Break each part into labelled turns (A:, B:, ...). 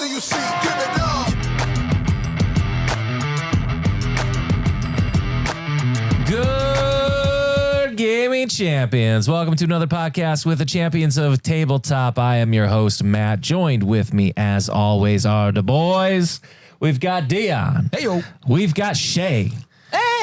A: do you see? Give it up.
B: Good gaming champions. Welcome to another podcast with the champions of Tabletop. I am your host, Matt. Joined with me, as always, are the boys. We've got Dion.
C: Hey, yo.
B: We've got Shay.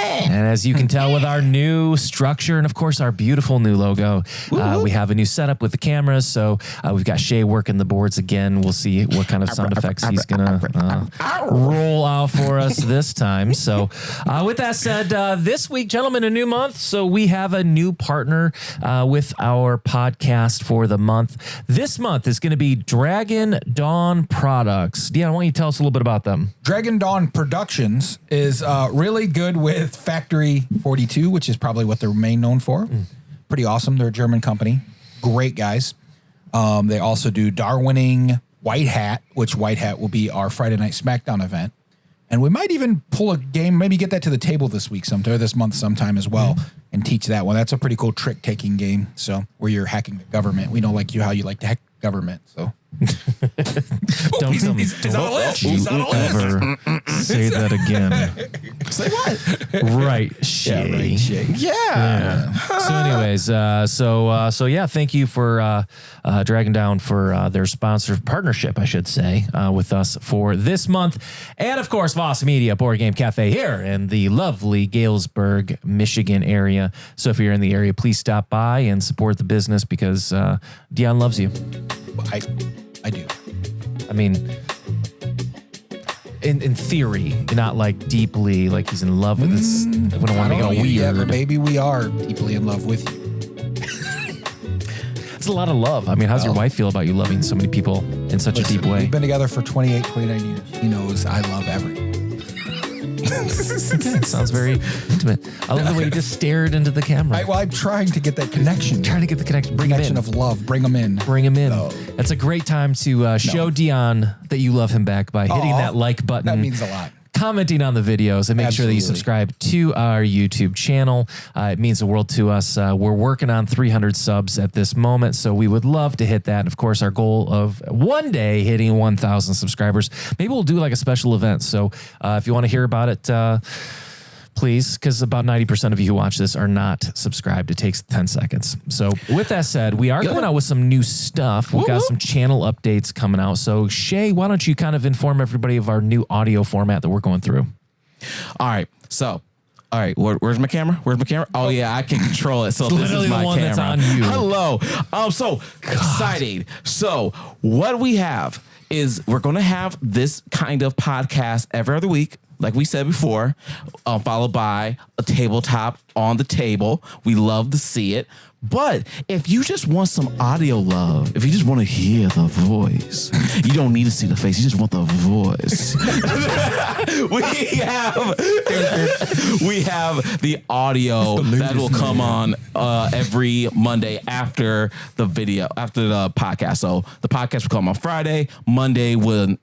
B: And as you can tell with our new structure and, of course, our beautiful new logo, we have a new setup with the cameras. So we've got Shay working the boards again. We'll see what kind of sound effects he's going to roll out for us this time. So with that said, this week, gentlemen, a new month. So we have a new partner with our podcast for the month. This month is going to be Dragon Dawn Products. Dion, why don't you tell us a little bit about them?
C: Dragon Dawn Productions is really good with Factory 42, which is probably what they're main known for. Pretty awesome. They're a German company. Great guys. They also do Darwining White Hat, which White Hat will be our Friday Night SmackDown event. And we might even pull a game, maybe get that to the table this week sometime, or this month sometime as well, and teach that one. That's a pretty cool trick-taking game. So where you're hacking the government. We know like you how you like to hack government. So
B: Don't
C: he's on the list. He's on the list.
B: ever say that again.
C: Say what?
B: Right, Shay.
C: Yeah, right, Shay.
B: Yeah. So anyways, so yeah, thank you for Dragon Down for their sponsor partnership, I should say, with us for this month. And of course, Voss Media Board Game Cafe here in the lovely Galesburg, Michigan area. So if you're in the area, please stop by and support the business because Dion loves you.
C: I do.
B: I mean, in theory, not like deeply, like he's in love with this. I wouldn't want to make it all weird.
C: Yeah, but maybe we are deeply in love with you.
B: It's a lot of love. I mean, how's your wife feel about you loving so many people in such a deep way?
C: We've been together for 28, 29 years. She knows I love everything.
B: Okay, sounds very intimate. I love the way you just stared into the camera.
C: Well, I'm trying to get that connection.
B: Trying to get the connection. Bring him in.
C: Of love. Bring him in.
B: Bring him in.
C: No.
B: That's a great time to show Dion that you love him back by hitting that like button.
C: That means a lot.
B: Commenting on the videos and make sure that you subscribe to our YouTube channel. It means the world to us. We're working on 300 subs at this moment, so we would love to hit that. And of course, our goal of one day hitting 1,000 subscribers. Maybe we'll do like a special event. So if you want to hear about it, please, because about 90% of you who watch this are not subscribed. It takes 10 seconds. So with that said, we are coming out with some new stuff. We've got some channel updates coming out. So Shay, why don't you kind of inform everybody of our new audio format that we're going through?
D: All right. So, all right. Where's my camera? Where's my camera? Oh, yeah, I can control it. So this is my
B: one
D: camera.
B: that's on you.
D: Hello. I'm so excited. So what we have is we're going to have this kind of podcast every other week. Like we said before, followed by a tabletop on the table. We love to see it. But if you just want some audio love, if you just want to hear the voice, you don't need to see the face. You just want the voice. we have the audio that will come on every Monday after the video, after the podcast. So the podcast will come on Friday. Monday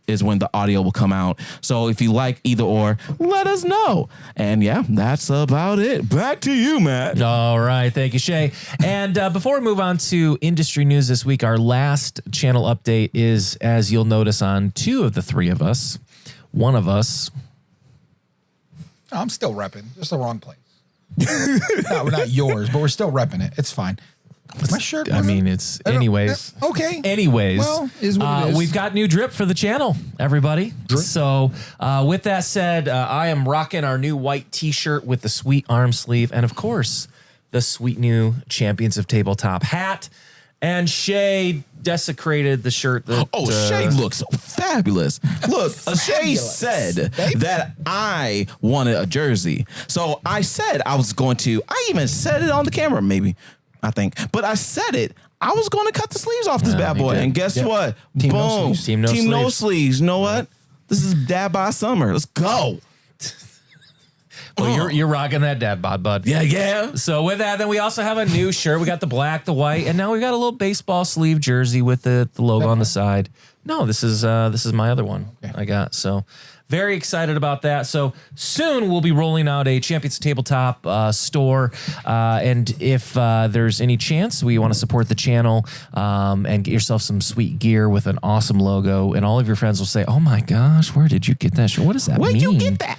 D: is when the audio will come out. So if you like either or, let us know. And yeah, that's about it. Back to you, Matt.
B: All right. Thank you, Shay. And before we move on to industry news this week, our last channel update is, as you'll notice on two of the three of us, one of us.
C: I'm still repping. Just the wrong place. No, we're not yours, but we're still repping it. It's fine. My shirt.
B: I mean, it's anyways.
C: Okay.
B: Anyways,
C: well, is what it is.
B: We've got new drip for the channel, everybody. Drip. So with that said, I am rocking our new white T-shirt with the sweet arm sleeve, and of course, the sweet new Champions of Tabletop hat. And Shay desecrated the shirt.
D: Shay looks fabulous. Look, Shay said that I wanted a jersey. So I said I was going to, I even said it on the camera, maybe, I think. But I said it. I was going to cut the sleeves off this bad boy. And guess what?
B: Team
D: Boom.
B: No sleeves. Team
D: no sleeves. You know what? This is Dad by Summer. Let's go.
B: Well, you're rocking that dad bod, bud.
D: Yeah.
B: So with that, then we also have a new shirt. We got the black, the white, and now we got a little baseball sleeve jersey with the logo on the side. No, this is my other one I got. So very excited about that. So soon we'll be rolling out a Champions Tabletop store. And if there's any chance we want to support the channel and get yourself some sweet gear with an awesome logo, and all of your friends will say, "Oh my gosh, where did you get that shirt? What does that mean?
D: Where'd you get that?"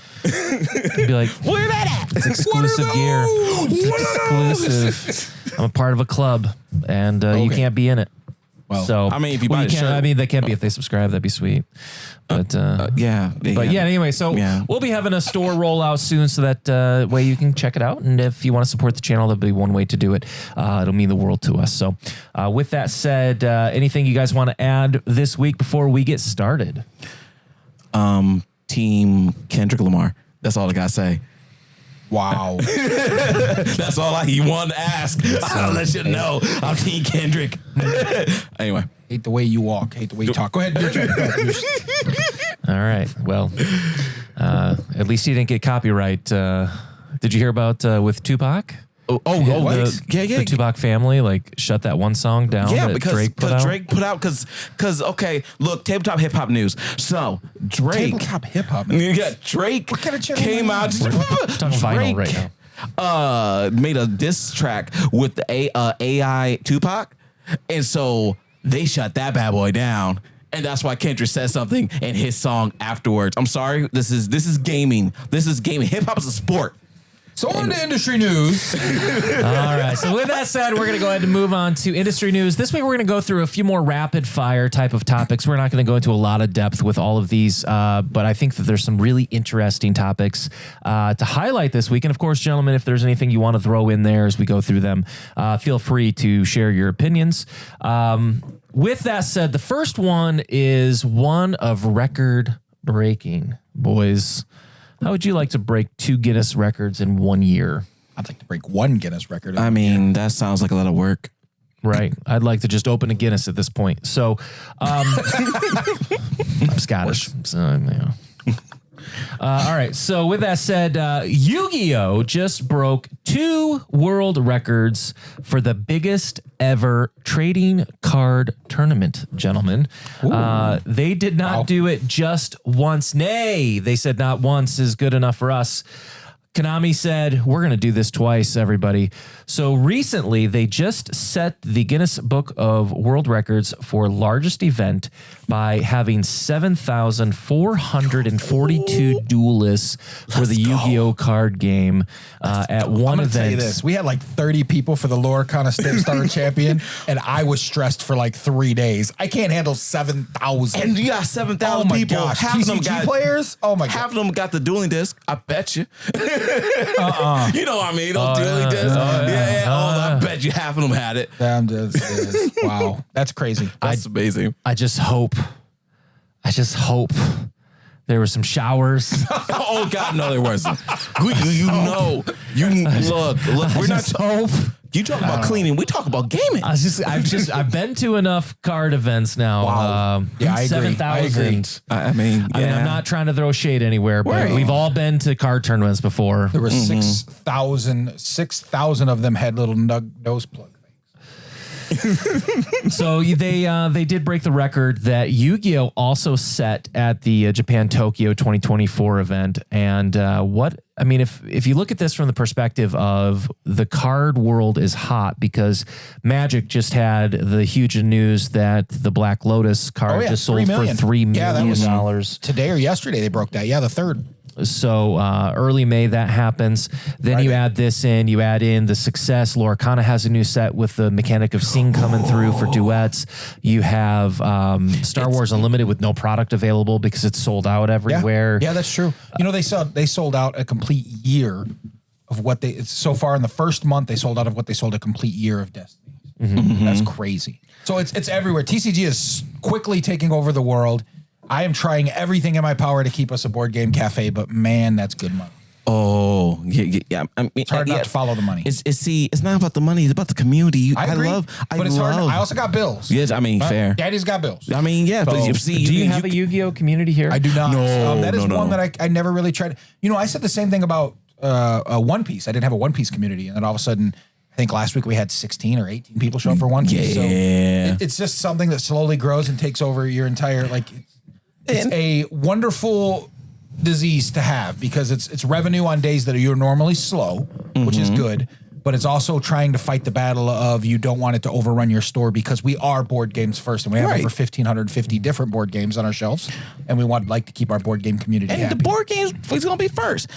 B: You'd be like,
D: "Where that at?
B: It's exclusive gear. It's exclusive. I'm a part of a club, and you can't be in it."
C: Well,
B: so
D: I mean, if you buy the
B: can't,
D: shirt,
B: I mean, they can't be if they subscribe. That'd be sweet. But anyway, so we'll be having a store rollout soon, so that way you can check it out. And if you want to support the channel, that'll be one way to do it. It'll mean the world to us. So, with that said, anything you guys want to add this week before we get started?
D: Team Kendrick Lamar. That's all I gotta say.
C: Wow.
D: That's all I want to ask. I'll let you know. I'm Team Kendrick. Anyway.
C: Hate the way you walk. Hate the way you talk. Go ahead.
B: All right. Well, at least he didn't get copyright. Did you hear about with Tupac?
D: The
B: Tupac family shut that one song down.
D: Yeah,
B: that
D: because
B: Drake put out
D: because okay, look, tabletop hip hop news. So Drake,
C: Tabletop hip hop.
D: yeah, Drake
C: What kind of channel
D: came out.
B: talking vinyl right now.
D: Made a diss track with the AI Tupac, and so they shut that bad boy down. And that's why Kendrick said something in his song afterwards. I'm sorry, this is gaming. This is gaming. Hip hop is a sport.
C: So on to industry news.
B: All right. So with that said, we're going to go ahead and move on to industry news. This week, we're going to go through a few more rapid fire type of topics. We're not going to go into a lot of depth with all of these, but I think that there's some really interesting topics to highlight this week. And of course, gentlemen, if there's anything you want to throw in there as we go through them, feel free to share your opinions. With that said, the first one is one of record breaking. Boys, how would you like to break 2 Guinness records in 1 year?
C: I'd like to break 1 Guinness record.
D: I mean, that sounds like a lot of work.
B: Right. I'd like to just open a Guinness at this point. So, I'm Scottish. So, all right. So with that said, Yu-Gi-Oh! Just broke 2 world records for the biggest ever trading card tournament, gentlemen. They did not do it just once. Nay, they said not once is good enough for us. Konami said, we're going to do this twice, everybody. So recently, they just set the Guinness Book of World Records for largest event by having 7,442 duelists for the Yu-Gi-Oh! Card game at one event.
C: Tell you this. We had 30 people for the Loricana Star Champion, and I was stressed for 3 days. I can't handle 7,000.
D: And you got 7,000 people.
C: Gosh.
D: Half of them
C: TCG players? Oh my god.
D: Half of them got the dueling disc. I bet you. You know what I mean? Those dueling discs. I bet you half of them had it.
C: Wow. That's crazy.
D: That's amazing.
B: I just hope there were some showers.
D: Oh God, no, there wasn't. Look. We're not
B: hope.
D: You talk about cleaning. We talk about gaming.
B: I've been to enough card events now.
C: Wow. Yeah, I agree.
B: 7,000.
D: I mean,
B: I'm not trying to throw shade anywhere, but we've all been to card tournaments before.
C: There were 6,000 of them had little nose plug things.
B: So they did break the record that Yu-Gi-Oh! Also set at the Japan Tokyo 2024 event. And if you look at this from the perspective of the card world is hot because Magic just had the huge news that the Black Lotus card just sold for $3 million.
C: Yeah, that was today or yesterday they broke that. Yeah, the third.
B: So early May that happens. Then you add this in. You add in the success. Loricana has a new set with the mechanic of Sing coming through for duets. You have Star Wars Unlimited with no product available because it's sold out everywhere.
C: Yeah, that's true. They sold out a complete year of what so far in the first month they sold out of what they sold a complete year of Destiny. Mm-hmm. That's crazy. So it's everywhere. TCG is quickly taking over the world. I am trying everything in my power to keep us a board game cafe, but man, that's good money.
D: Oh, yeah. I mean,
C: it's hard not to follow the money.
D: It's not about the money. It's about the community.
C: I agree, but it's hard. I also got bills.
D: Yes, I mean, fair.
C: Daddy's got bills.
D: I mean, yeah.
B: So,
D: but
B: do you have a Yu-Gi-Oh! Community here?
C: I do not.
D: No,
C: that is one that I never really tried. I said the same thing about One Piece. I didn't have a One Piece community, and then all of a sudden, I think last week we had 16 or 18 people show up for One Piece.
D: Yeah.
C: So it's just something that slowly grows and takes over your entire It's a wonderful disease to have because it's revenue on days that you're normally slow, which is good. But it's also trying to fight the battle of you don't want it to overrun your store because we are board games first, and we have over 1,550 different board games on our shelves, and we like to keep our board game community happy.
D: The board games is going to be first.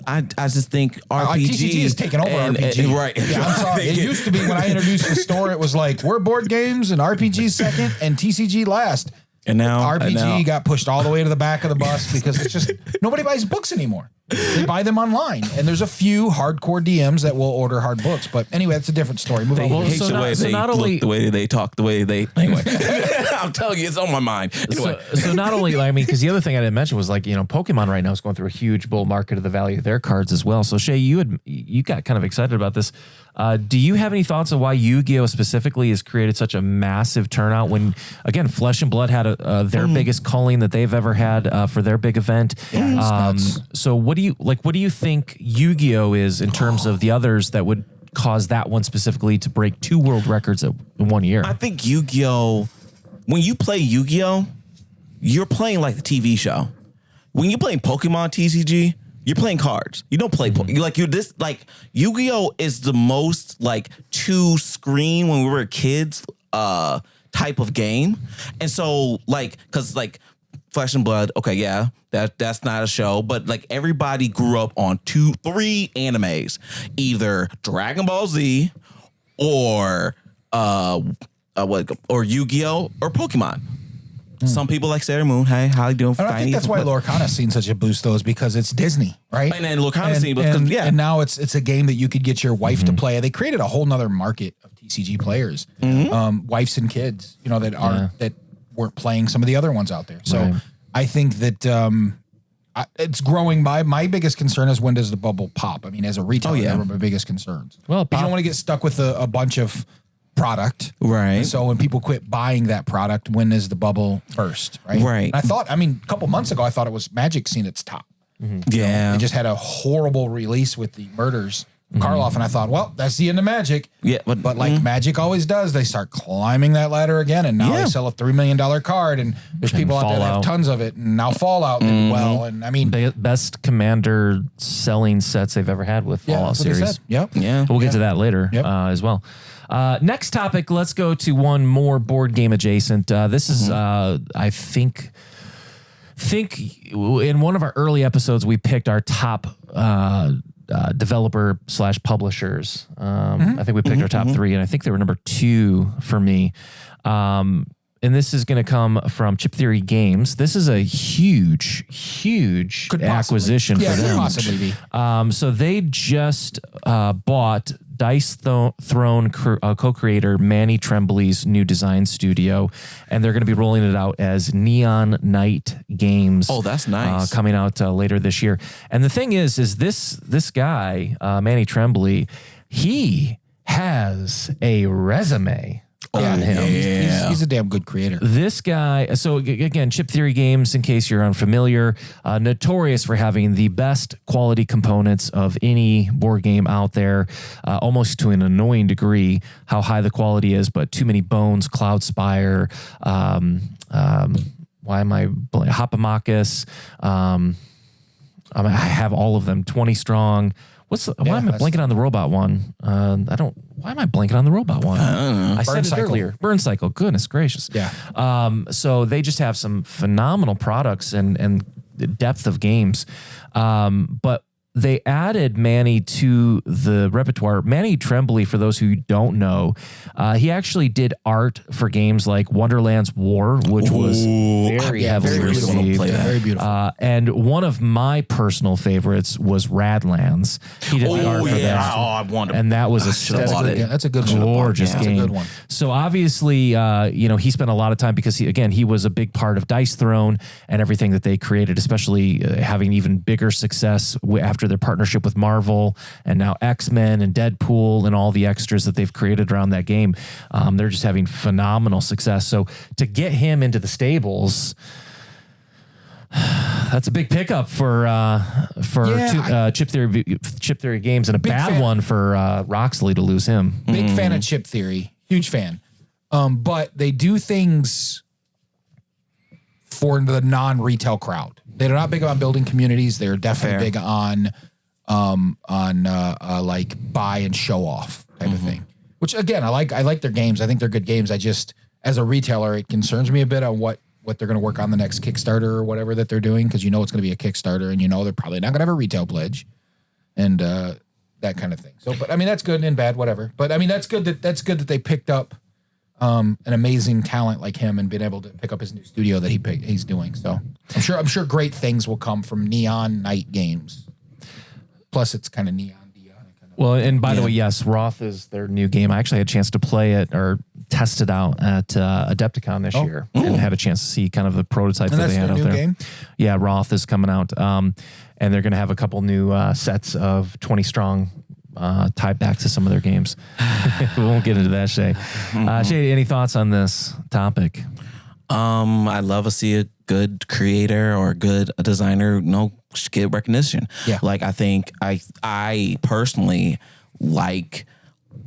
D: I just think RPG
C: TCG is taking over RPG.
D: Right.
C: Yeah, I'm sorry. It used to be when I introduced the store, it was like we're board games and RPG second and TCG last.
D: And now
C: RPG got pushed all the way to the back of the bus because it's just nobody buys books anymore. They buy them online, and there's a few hardcore DMs that will order hard books. But anyway, that's a different story. Move on.
D: Hate the way they look, the way they talk, the way they anyway. I'm telling you, it's on my mind. Anyway.
B: So not only, I mean, because the other thing I didn't mention was like, you know, Pokemon right now is going through a huge bull market of the value of their cards as well. So Shay, you got kind of excited about this. Do you have any thoughts on why Yu-Gi-Oh specifically has created such a massive turnout when, again, Flesh and Blood had their biggest culling that they've ever had for their big event?
C: Yeah,
B: so what do you think Yu-Gi-Oh is in terms of the others that would cause that one specifically to break 2 world records in 1 year?
D: I think Yu-Gi-Oh, when you play Yu-Gi-Oh, you're playing like the TV show. When you're playing Pokemon TCG, you're playing cards. You don't play Yu-Gi-Oh is the most like 2-screen when we were kids type of game. And so like cuz like Flesh and Blood, okay, yeah, that's not a show, but like everybody grew up on 2-3 animes, either Dragon Ball Z or Yu-Gi-Oh or Pokemon. Some people like Sailor Moon. Hey, how you doing?
C: I think that's why Lorcana's seen such a boost, though, is because it's Disney, right?
D: And then Lorcana's seen,
C: and now it's a game that you could get your wife to play. They created a whole nother market of TCG players, wives and kids, you know, that weren't playing some of the other ones out there. So I think that it's growing. My biggest concern is when does the bubble pop? I mean, as a retailer, they're my biggest concerns.
B: Well,
C: you don't want to get stuck with a bunch of product,
D: right?
C: So when people quit buying that product, when is the bubble burst, right?
D: Right.
C: And a couple months ago, I thought it was Magic seen its top.
D: Yeah,
C: they just had a horrible release with the murders Karloff, and I thought, well, that's the end of Magic.
D: Yeah,
C: but like Magic always does, they start climbing that ladder again, and now they sell a $3 million card, and there's people out there that have tons of it, and now Fallout did well, and I mean,
B: best Commander selling sets they've ever had with Fallout series.
C: Yep.
B: Yeah, we'll get to that later as well. Next topic, let's go to one more board game adjacent. This is, I think in one of our early episodes, we picked our top developer / publishers. I think we picked our top 3, and I think they were number 2 for me. And this is going to come from Chip Theory Games. This is a huge acquisition for them.
C: Could possibly be.
B: So they just bought Dice Throne co-creator Manny Tremblay's new design studio, and they're going to be rolling it out as Neon Night Games.
D: Oh, that's nice.
B: Coming out later this year. And the thing is this guy, Manny Tremblay, he has a resume on him.
C: He's a damn good creator.
B: This guy, so again, Chip Theory Games, in case you're unfamiliar, notorious for having the best quality components of any board game out there, almost to an annoying degree how high the quality is, but Too Many Bones, Cloud Spire, Hopomakis, I have all of them, 20 Strong. Why am I blanking on the robot one? Why am I blanking on the robot one? I said it earlier. Burn Cycle. Goodness gracious.
C: Yeah.
B: So they just have some phenomenal products and depth of games. But they added Manny to the repertoire. Manny Tremblay, for those who don't know, he actually did art for games like Wonderland's War, which was very heavily received.
C: Very beautiful.
B: And one of my personal favorites was Radlands. He did the art for that.
D: I wanted,
B: and that was
C: that's a good
B: gorgeous game.
C: That's a good one.
B: So obviously, he spent a lot of time because he was a big part of Dice Throne and everything that they created, especially having even bigger success after their partnership with Marvel and now X-Men and Deadpool and all the extras that they've created around that game. They're just having phenomenal success. So to get him into the stables, that's a big pickup for Chip Theory Games, and a bad one for Roxley to lose him.
C: Big fan of Chip Theory, huge fan. But they do things for the non-retail crowd. They're not big on building communities. They're definitely big on like buy and show off type of thing. Which again, I like their games. I think they're good games. I just, as a retailer, it concerns me a bit on what they're going to work on the next Kickstarter or whatever that they're doing, because it's going to be a Kickstarter, and they're probably not going to have a retail pledge, and that kind of thing. So, but I mean, that's good and bad, whatever. But I mean, that's good that they picked up an amazing talent like him and been able to pick up his new studio that he's doing. So I'm sure great things will come from Neon Night Games. Plus, it's kind of neon.
B: Well, and by the way, yes, Roth is their new game. I actually had a chance to play it or test it out at Adepticon this year, and had a chance to see kind of the prototype that they had out there. Game? Yeah, Roth is coming out, and they're going to have a couple new sets of 20 strong tied back to some of their games. We won't get into that, Shay. Shay, any thoughts on this topic?
D: I love to see a good creator or a good designer, get recognition.
C: Yeah.
D: Like, I think I personally like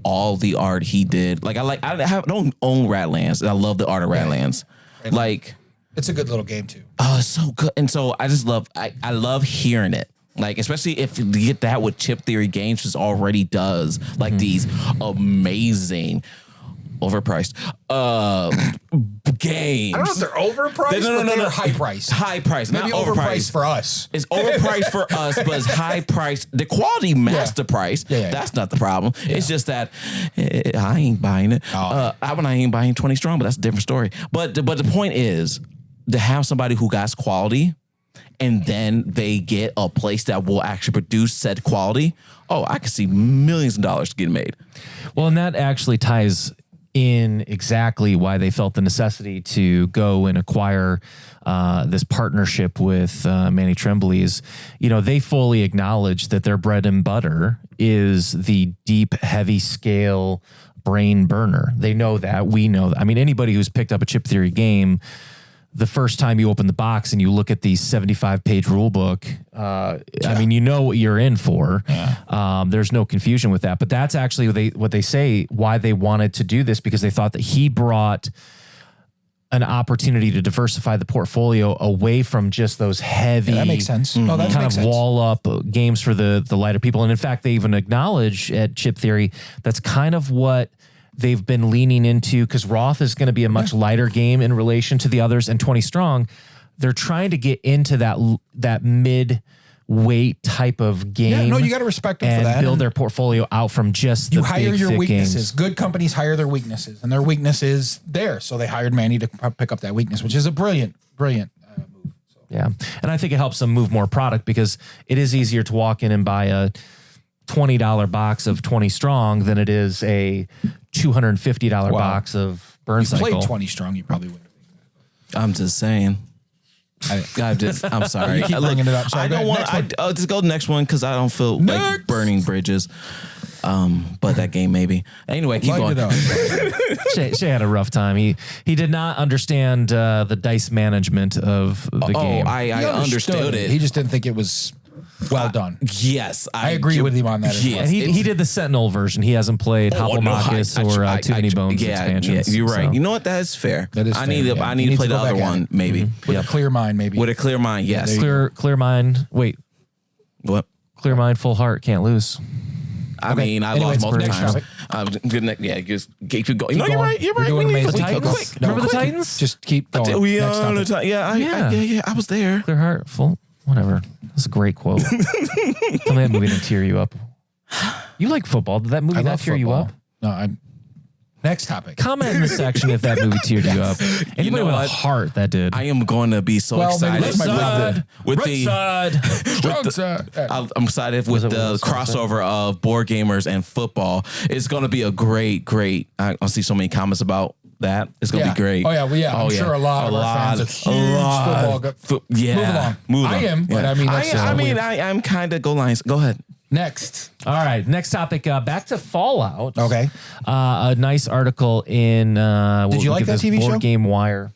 D: all the art he did. Like, I don't own Radlands, and I love the art of Radlands.
C: Yeah.
D: Like,
C: it's a good little game too.
D: Oh, it's so good. And so I just love, I love hearing it. Like, especially if you get that with Chip Theory Games, just already does like these amazing overpriced games.
C: I don't know if they're overpriced, but they're high priced.
D: High price,
C: maybe
D: not
C: overpriced for us.
D: It's overpriced for us, but it's high priced. The quality matched the price. That's not the problem. It's just that I ain't buying it. I ain't buying 20 strong, but that's a different story. But the point is to have somebody who got quality, and then they get a place that will actually produce said quality. Oh, I could see millions of dollars getting made.
B: Well, and that actually ties in exactly why they felt the necessity to go and acquire this partnership with Manny Tremblay's. They fully acknowledge that their bread and butter is the deep, heavy scale brain burner. They know that. We know that. I mean, anybody who's picked up a Chip Theory game, the first time you open the box and you look at the 75-page rule book, I mean, you know what you're in for. Yeah. There's no confusion with that. But that's actually what they say, why they wanted to do this, because they thought that he brought an opportunity to diversify the portfolio away from just those heavy,
C: that makes sense. Oh, that
B: kind
C: makes
B: of
C: sense.
B: wall up games for the lighter people. And in fact, they even acknowledge at Chip Theory that's kind of what they've been leaning into, because Roth is going to be a much lighter game in relation to the others, and 20 strong, they're trying to get into that mid-weight type of game.
C: Yeah, no, you got to respect them for that.
B: And build their portfolio out from just the
C: you hire
B: big,
C: your
B: thick
C: weaknesses.
B: games.
C: Good companies hire their weaknesses, and their weakness is there. So they hired Manny to pick up that weakness, which is a brilliant move. So.
B: Yeah, and I think it helps them move more product, because it is easier to walk in and buy a $20 box of 20 strong than it is a $250 box of Burn Cycle.
C: Played 20 strong, you probably wouldn't.
D: I'm just saying. I'm sorry.
C: You keep bringing it up.
D: I don't want. I'll just go to the next one because I don't feel like burning bridges. But that game maybe. Anyway, keep going.
B: Shay had a rough time. He did not understand the dice management of the game.
D: I understood it.
C: He just didn't think it was well done.
D: Yes,
C: I agree with him on that.
B: And he did the Sentinel version. He hasn't played Hoplomachus or Too Many Bones expansions.
D: Yeah, you're right.
B: So.
D: You know what? That is fair.
C: That is
D: I
C: fair,
D: need to play the other one, maybe.
C: With a clear mind, maybe.
D: With a clear mind, yes.
B: Clear mind. Wait.
D: What?
B: Clear mind, full heart, can't lose.
D: I mean, I lost multiple times. Just keep going. No, you're right. You're right.
C: Doing amazing.
B: Remember the Titans?
C: Just keep going.
D: Yeah, I was there.
B: Clear heart, full, whatever. That's a great quote. Tell me that movie didn't tear you up. You like football. Did that movie not tear you up?
C: No, next topic.
B: Comment in the section if that movie teared you up. Anybody with a heart that did.
D: I am going to be so excited with the I'm excited with the crossover of board gamers and football. It's going to be a great. I'll see so many comments about that. It's going to be great.
C: Oh yeah, I'm sure a lot of our fans are huge football. Move on. I am, but I mean,
D: I'm kind of go Lions. Go ahead.
C: Next.
B: All right. Next topic. Back to Fallout.
C: Okay.
B: A nice article in.
C: Did you like that TV show?
B: Board Game Wire.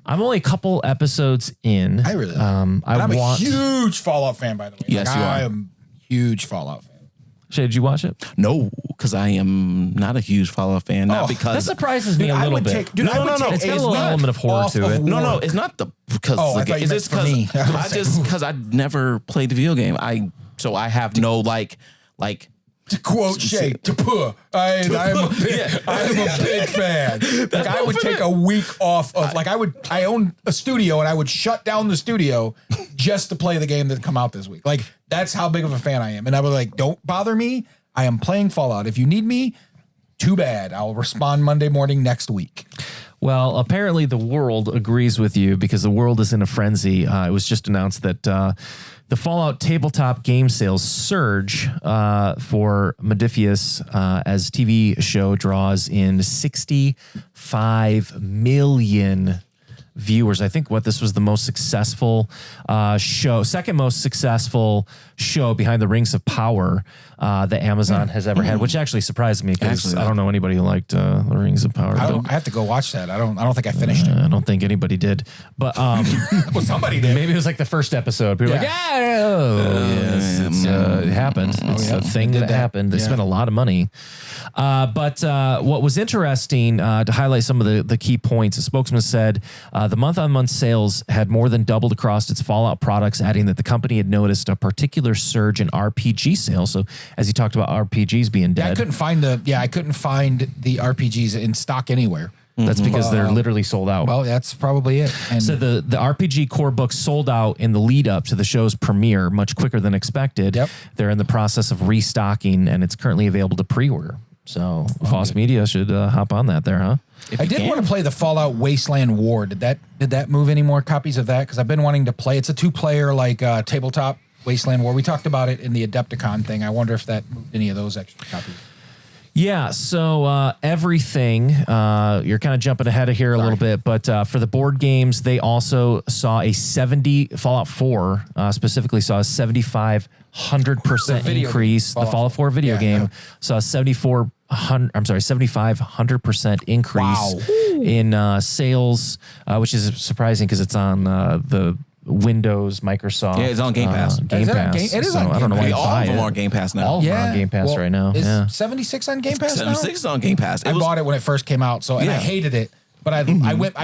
B: I'm only a couple episodes in.
C: I really. I'm a huge Fallout fan, by the way.
D: Yes, you are.
C: I am a huge Fallout fan.
B: Shay, did you watch it?
D: No. because I am not a huge Fallout fan. Not
B: That
D: because
B: surprises me a little bit.
C: No,
B: It's got a little element of horror to it.
D: no, it's not because
C: it's just
D: because I never played the video game. I have no like.
C: To quote Shay, I am a big fan. Like I would take a week off of I own a studio and I would shut down the studio just to play the game that come out this week. Like that's how big of a fan I am. And I was like, don't bother me. I am playing Fallout. If you need me, too bad. I'll respond Monday morning next week.
B: Well, apparently the world agrees with you because the world is in a frenzy. It was just announced that the Fallout tabletop game sales surge for Modifius as TV show draws in 65 million viewers. I think this was the most successful show, second most successful show behind the Rings of Power that Amazon has ever had, which actually surprised me because I don't know anybody who liked the Rings of Power.
C: I have to go watch that. I don't think I finished it.
B: I don't think anybody did, but
C: well, somebody did.
B: Maybe it was like the first episode. People were like, it happened. It's a thing that happened. They spent a lot of money. But what was interesting to highlight some of the key points, a spokesman said the month-on-month sales had more than doubled across its Fallout products, adding that the company had noticed a particular surge in RPG sales. So as he talked about RPGs being dead.
C: I couldn't find the RPGs in stock anywhere.
B: That's because they're literally sold out.
C: Well, that's probably it. And
B: so the RPG core book sold out in the lead up to the show's premiere much quicker than expected.
C: Yep.
B: They're in the process of restocking, and it's currently available to pre-order. So Foss Media should hop on that there, huh?
C: I did want to play the Fallout Wasteland War. Did that move any more copies of that? Because I've been wanting to play. It's a 2-player tabletop Wasteland War. We talked about it in the Adepticon thing. I wonder if that moved any of those extra copies.
B: Yeah, so everything, you're kind of jumping ahead of here a little bit, but for the board games, they also saw Fallout 4 specifically saw a 7,500% increase. The Fallout 4 video game saw a 7,500% increase in sales, which is surprising because it's on the Windows, Microsoft.
D: Yeah, it's on Game Pass.
B: Game Pass.
C: It is on Game Pass.
B: I don't know why
D: all of them are on Game Pass now.
B: All of them are on Game Pass right now.
C: Is 76 on Game Pass now?
D: 76 is on Game Pass.
C: I bought it when it first came out, and I hated it. But I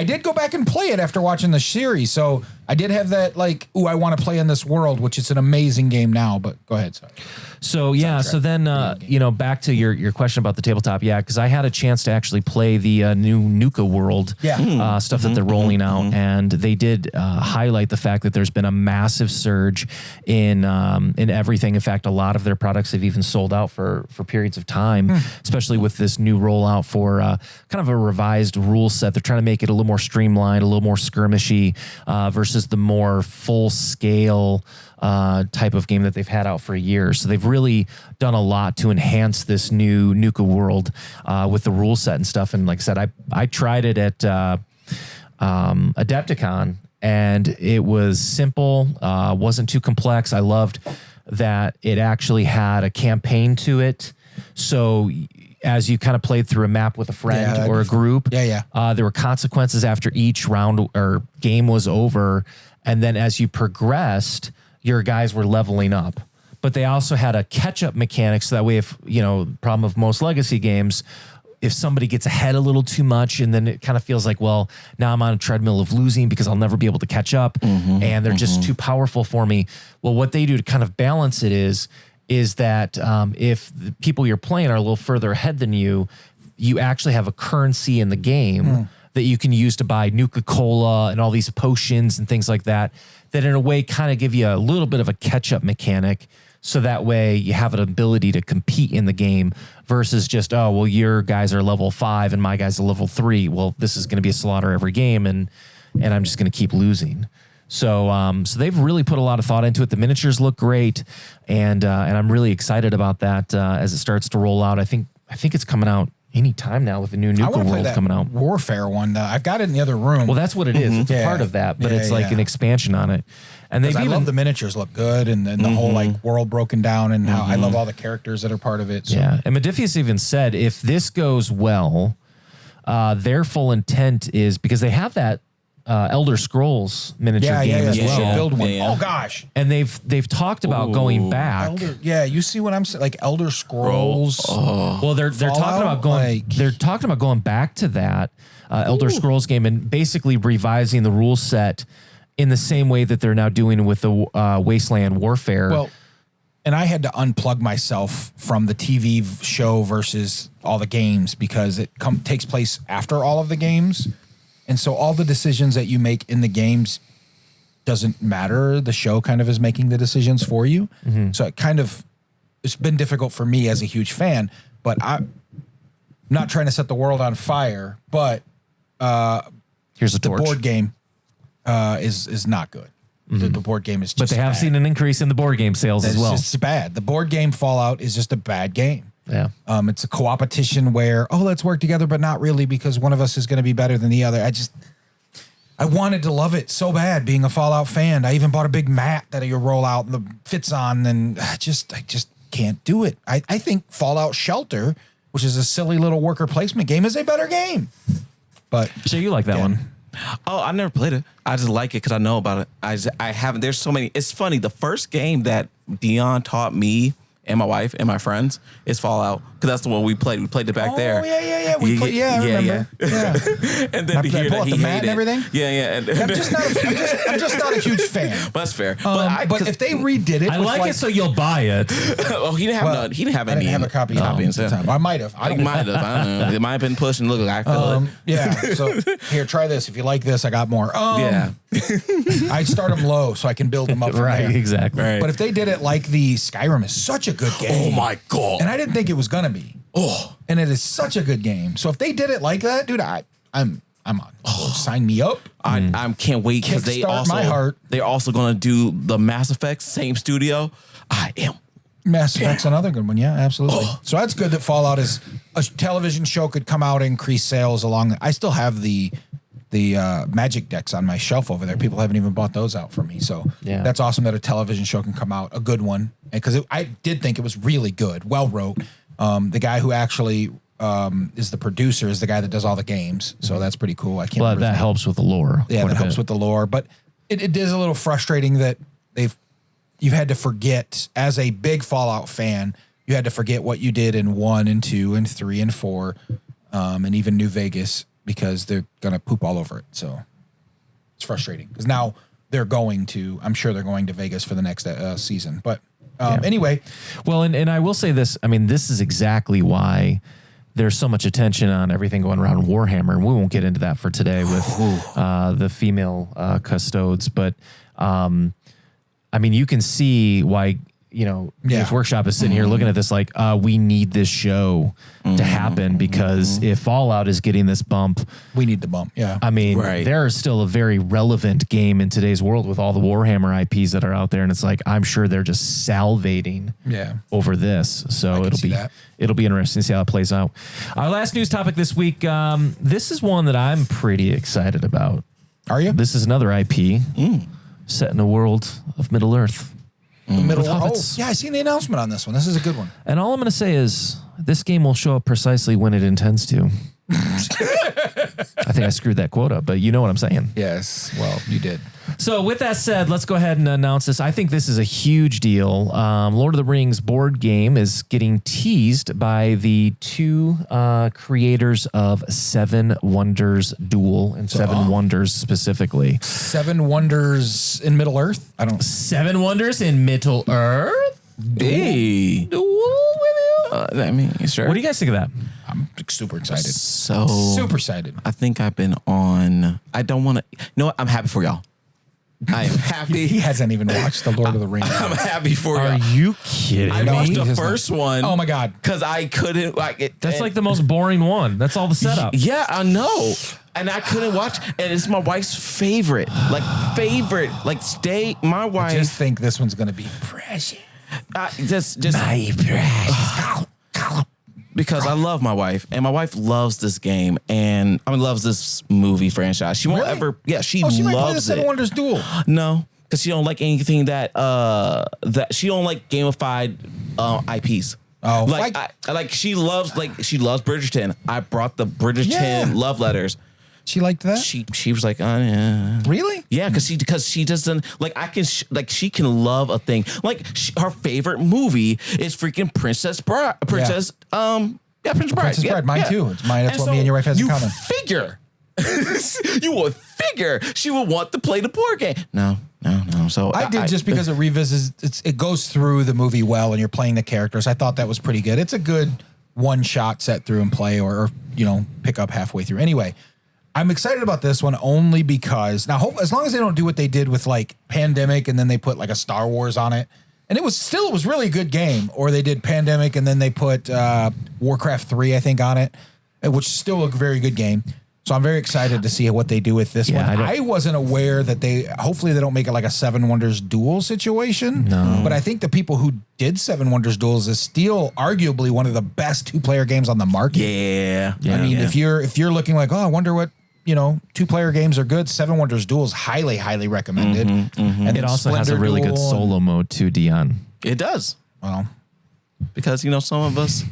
C: did go back and play it after watching the series. So I did have that I want to play in this world, which is an amazing game now. But go ahead, sorry.
B: So so then back to your question about the tabletop, because I had a chance to actually play the new Nuka World stuff that they're rolling out, and they did highlight the fact that there's been a massive surge in everything. In fact, a lot of their products have even sold out for periods of time, especially with this new rollout for kind of a revised rule set. They're trying to make it a little more streamlined, a little more skirmishy versus the more full scale type of game that they've had out for years. So they've really done a lot to enhance this new Nuka World with the rule set and stuff. And like I said, I tried it at Adepticon, and it was simple, wasn't too complex. I loved that it actually had a campaign to it. So as you kind of played through a map with a friend or a group, there were consequences after each round or game was over. And then as you progressed, your guys were leveling up. But they also had a catch-up mechanic, so that way if, problem of most legacy games, if somebody gets ahead a little too much and then it kind of feels like, well, now I'm on a treadmill of losing because I'll never be able to catch up and they're just too powerful for me. Well, what they do to kind of balance it is that if the people you're playing are a little further ahead than you, you actually have a currency in the game that you can use to buy Nuka-Cola and all these potions and things like that in a way kind of give you a little bit of a catch-up mechanic. So that way you have an ability to compete in the game versus just, your guys are level 5 and my guys are level 3. Well, this is going to be a slaughter every game and I'm just going to keep losing. So they've really put a lot of thought into it. The miniatures look great, and I'm really excited about that as it starts to roll out. I think it's coming out any time now with the new Nuka World coming out.
C: Warfare one. I've got it in the other room.
B: Well, that's what it is. It's part of that, but it's like an expansion on it. And I love
C: the miniatures look good, and the whole world broken down, and how I love all the characters that are part of it. So.
B: Yeah, and Modifius even said if this goes well, their full intent is because they have that Elder Scrolls miniature game as
C: You
B: well.
C: should build one.
D: Yeah.
C: Oh gosh.
B: And they've talked about going back.
C: You see what I'm saying? Like Elder Scrolls.
B: Well, they're talking about going. They're talking about going back to that Elder Scrolls game and basically revising the rule set in the same way that they're now doing with the Wasteland Warfare.
C: Well, and I had to unplug myself from the TV show versus all the games because it takes place after all of the games. And so all the decisions that you make in the games doesn't matter. The show kind of is making the decisions for you. Mm-hmm. So it's been difficult for me as a huge fan, but I'm not trying to set the world on fire, but
B: here's a torch.
C: The board game is not good. Mm-hmm. The board game is just
B: but they have
C: bad.
B: seen an increase in the board game sales as well.
C: It's bad. The board game Fallout is just a bad game.
B: Yeah.
C: It's a co-opetition where, let's work together, but not really because one of us is going to be better than the other. I wanted to love it so bad being a Fallout fan. I even bought a big mat that you roll out and the fits on, and I just can't do it. I think Fallout Shelter, which is a silly little worker placement game, is a better game. But
B: so you like that one?
D: Oh, I never played it. I just like it because I know about it. I haven't. There's so many. It's funny. The first game that Dion taught me and my wife and my friends is Fallout because that's the one we played. We played it back there.
C: Yeah. I remember. Yeah.
D: And then to hear that he
C: the mat
D: hated
C: and everything.
D: Yeah. And
C: I'm just not a huge fan.
D: But that's fair.
C: But if they redid it,
B: I like it, so you'll buy it.
D: Oh, he didn't have none. He didn't have any.
C: I didn't have a copy
D: at
C: the time. I might have.
D: I might have. I don't know. It might have been pushed and look. I feel it.
C: Yeah. So here, try this. If you like this, I got more.
D: Yeah.
C: I start them low so I can build them up from
B: Right,
C: there.
B: exactly.
D: Right.
C: But if they did it like the Skyrim is such a good game.
D: Oh my God.
C: And I didn't think it was gonna be.
D: Oh.
C: And it is such a good game. So if they did it like that, dude, I'm on. Sign me up.
D: I can't wait because they're also going to do the Mass Effect, same studio. I am.
C: Mass Effect's another good one. Yeah, absolutely. So that's good that Fallout is a television show could come out and increase sales along. I still have the Magic decks on my shelf over there. People haven't even bought those out for me. So that's awesome that a television show can come out, a good one. Because I did think it was really good, well wrote. The guy who actually is the producer is the guy that does all the games. So that's pretty cool. I can't.
B: Well, that helps with the lore.
C: Yeah, that helps with the lore. But it is a little frustrating that you had to forget, as a big Fallout fan, you had to forget what you did in 1 and 2 and 3 and 4, and even New Vegas, because they're going to poop all over it. So it's frustrating because now I'm sure they're going to Vegas for the next season. But anyway. Well,
B: and I will say this. I mean, this is exactly why there's so much attention on everything going around Warhammer. And we won't get into that for today with the female custodes. But, I mean, you can see why, Games Workshop is sitting here looking at this like, we need this show to happen because if Fallout is getting this bump,
C: we need the bump. Yeah.
B: I mean, there is still a very relevant game in today's world with all the Warhammer IPs that are out there. And it's like, I'm sure they're just salivating over this. So it'll be interesting to see how it plays out. Our last news topic this week. This is one that I'm pretty excited about.
C: Are you?
B: This is another IP set in a world of Middle Earth.
C: Middle Earth. Yeah, I seen the announcement on this one. This is a good one.
B: And all I'm going to say is this game will show up precisely when it intends to. I think I screwed that quote up, but you know what I'm saying.
C: Yes. Well, you did.
B: So with that said, let's go ahead and announce this. I think this is a huge deal. Lord of the Rings board game is getting teased by the two creators of Seven Wonders Duel and Seven Wonders specifically.
C: Seven Wonders in Middle Earth?
B: Seven Wonders in Middle Earth?
D: Hey.
B: Duel with you?
D: I mean, sure.
B: What do you guys think of that?
C: I'm super excited.
D: Super
C: excited.
D: I think I've been on. I don't want to. You know what? I'm happy for y'all. I am happy.
C: He hasn't even watched The Lord of the Rings.
D: I'm happy for y'all.
B: Are you kidding
D: I
B: me?
D: watched the first one.
C: Oh my God.
D: Because I couldn't like it.
B: That's like the most boring one. That's all the setup.
D: Yeah, I know. And I couldn't watch. And it's my wife's favorite. Like my wife.
C: I just think this one's going to be precious.
D: Just
C: my precious.
D: Because I love my wife, and my wife loves this game, and loves this movie franchise. She won't ever. Yeah, she
C: might play the
D: loves
C: Seven
D: it.
C: Wonders Duel.
D: No, because she don't like anything that she don't like gamified IPs.
C: Oh,
D: she loves Bridgerton. I brought the Bridgerton love letters.
C: She liked that.
D: She was like, yeah.
C: Really?
D: Yeah, because she doesn't like she can love a thing like her favorite movie is freaking Princess Bride. Princess Bride.
C: Princess Bride. Mine too. It's mine. That's
D: And
C: what me and your wife has in common.
D: Figure. You would figure she would want to play the board game. No. So
C: I did just because it revisits. It goes through the movie well, and you're playing the characters. I thought that was pretty good. It's a good one shot set through and play, or pick up halfway through. Anyway, I'm excited about this one only because now, as long as they don't do what they did with like Pandemic, and then they put like a Star Wars on it, and it was really a good game. Or they did Pandemic, and then they put Warcraft 3, I think, on it, which is still a very good game. So I'm very excited to see what they do with this one. I wasn't aware that hopefully they don't make it like a Seven Wonders Duel situation.
B: No.
C: But I think the people who did Seven Wonders Duels is still arguably one of the best 2-player games on the market.
D: Yeah.
C: I mean, if you're looking like, I wonder what, 2-player games are good, Seven Wonders Duels highly, highly recommended. And
B: it also has a really good solo mode too, Dion.
D: It does.
C: Well,
D: because some of us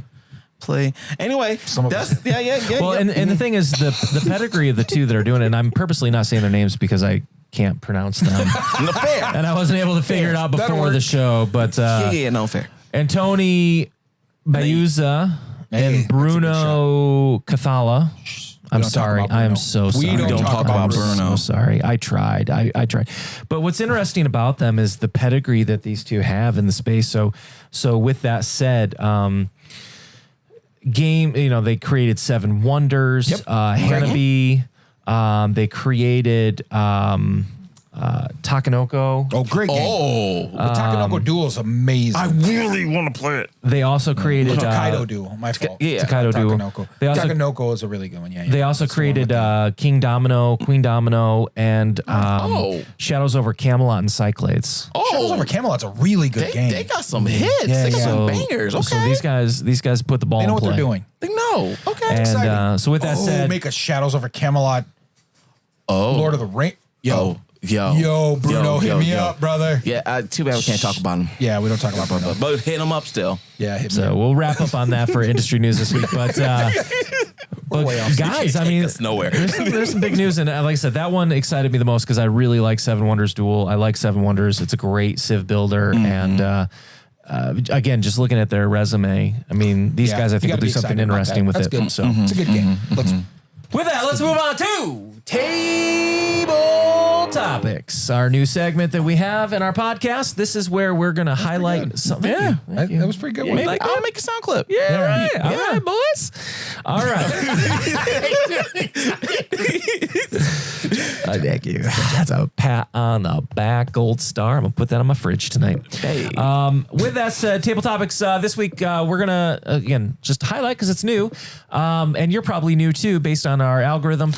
D: play anyway.
B: Well, and the thing is, the pedigree of the two that are doing it, and I'm purposely not saying their names because I can't pronounce them.
D: Fair.
B: And I wasn't able to figure it out before the show. But
D: fair.
B: Antoni Bayuza and Bruno Cathala. I'm sorry. I am so sorry.
C: We don't talk about Bruno.
B: I'm so sorry. I tried. I tried. But what's interesting about them is the pedigree that these two have in the space. So with that said, they created Seven Wonders, Hanabi. They created Takenoko.
C: Oh, great game. The Takenoko Duel is amazing.
D: I really want to play it.
B: They also created
C: Takedo Duel. My fault.
D: Yeah.
B: Takedo Duel.
C: Takenoko is a really good one. Yeah.
B: They also created King Domino, Queen Domino, and Shadows over Camelot and Cyclades.
C: Shadows over Camelot's a really good game.
D: They got some hits. They got some bangers. Okay.
B: So these guys put the ball in play.
C: They know what they're doing.
D: They know. Okay.
B: And so with that said,
C: make a Shadows over Camelot. Lord of the Rings. Yo, Bruno, hit me up, brother.
D: Yeah, too bad we can't talk about him.
C: Yeah, we don't talk about Bruno.
D: But hit him up still.
C: Yeah, hit me
B: so
C: up.
B: we'll wrap up on that for industry news this week. But guys, I mean,
D: nowhere.
B: There's some big news, and like I said, that one excited me the most because I really like Seven Wonders Duel. I like Seven Wonders. It's a great Civ builder, and again, just looking at their resume, I mean, these guys I think will do something interesting with it.
C: Good.
B: So
C: it's a good game.
B: With that, let's move on to Table Topics, our new segment that we have in our podcast. This is where we're going to highlight something.
C: Yeah, that was pretty good.
B: Yeah,
D: I'll make a sound clip.
B: Yeah, right. All right, boys. All right. Thank you. That's a pat on the back, gold star. I'm going to put that on my fridge tonight.
D: Hey.
B: With that said, Table Topics, this week we're going to, again, just highlight because it's new. And you're probably new too, based on our algorithm.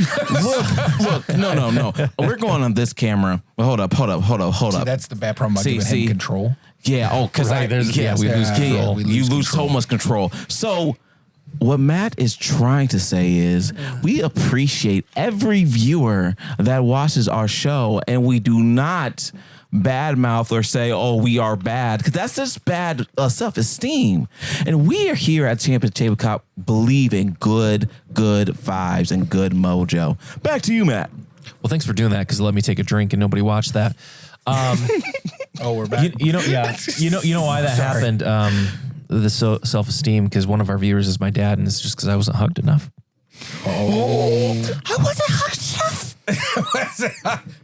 D: Look, no. We're going on this camera. Well, hold up.
C: See, that's the bad problem about giving him control.
D: Yeah. Because
B: we lose control.
D: You lose so much control. So what Matt is trying to say is we appreciate every viewer that watches our show, and we do not badmouth or say, we are bad, because that's just bad self-esteem. And we are here at Champion Tabletop believe in good vibes and good mojo. Back to you, Matt.
B: Well, thanks for doing that because it let me take a drink and nobody watched that.
C: We're back.
B: You know why that happened. The self-esteem, because one of our viewers is my dad, and it's just because I wasn't hugged enough.
C: I wasn't hugged enough.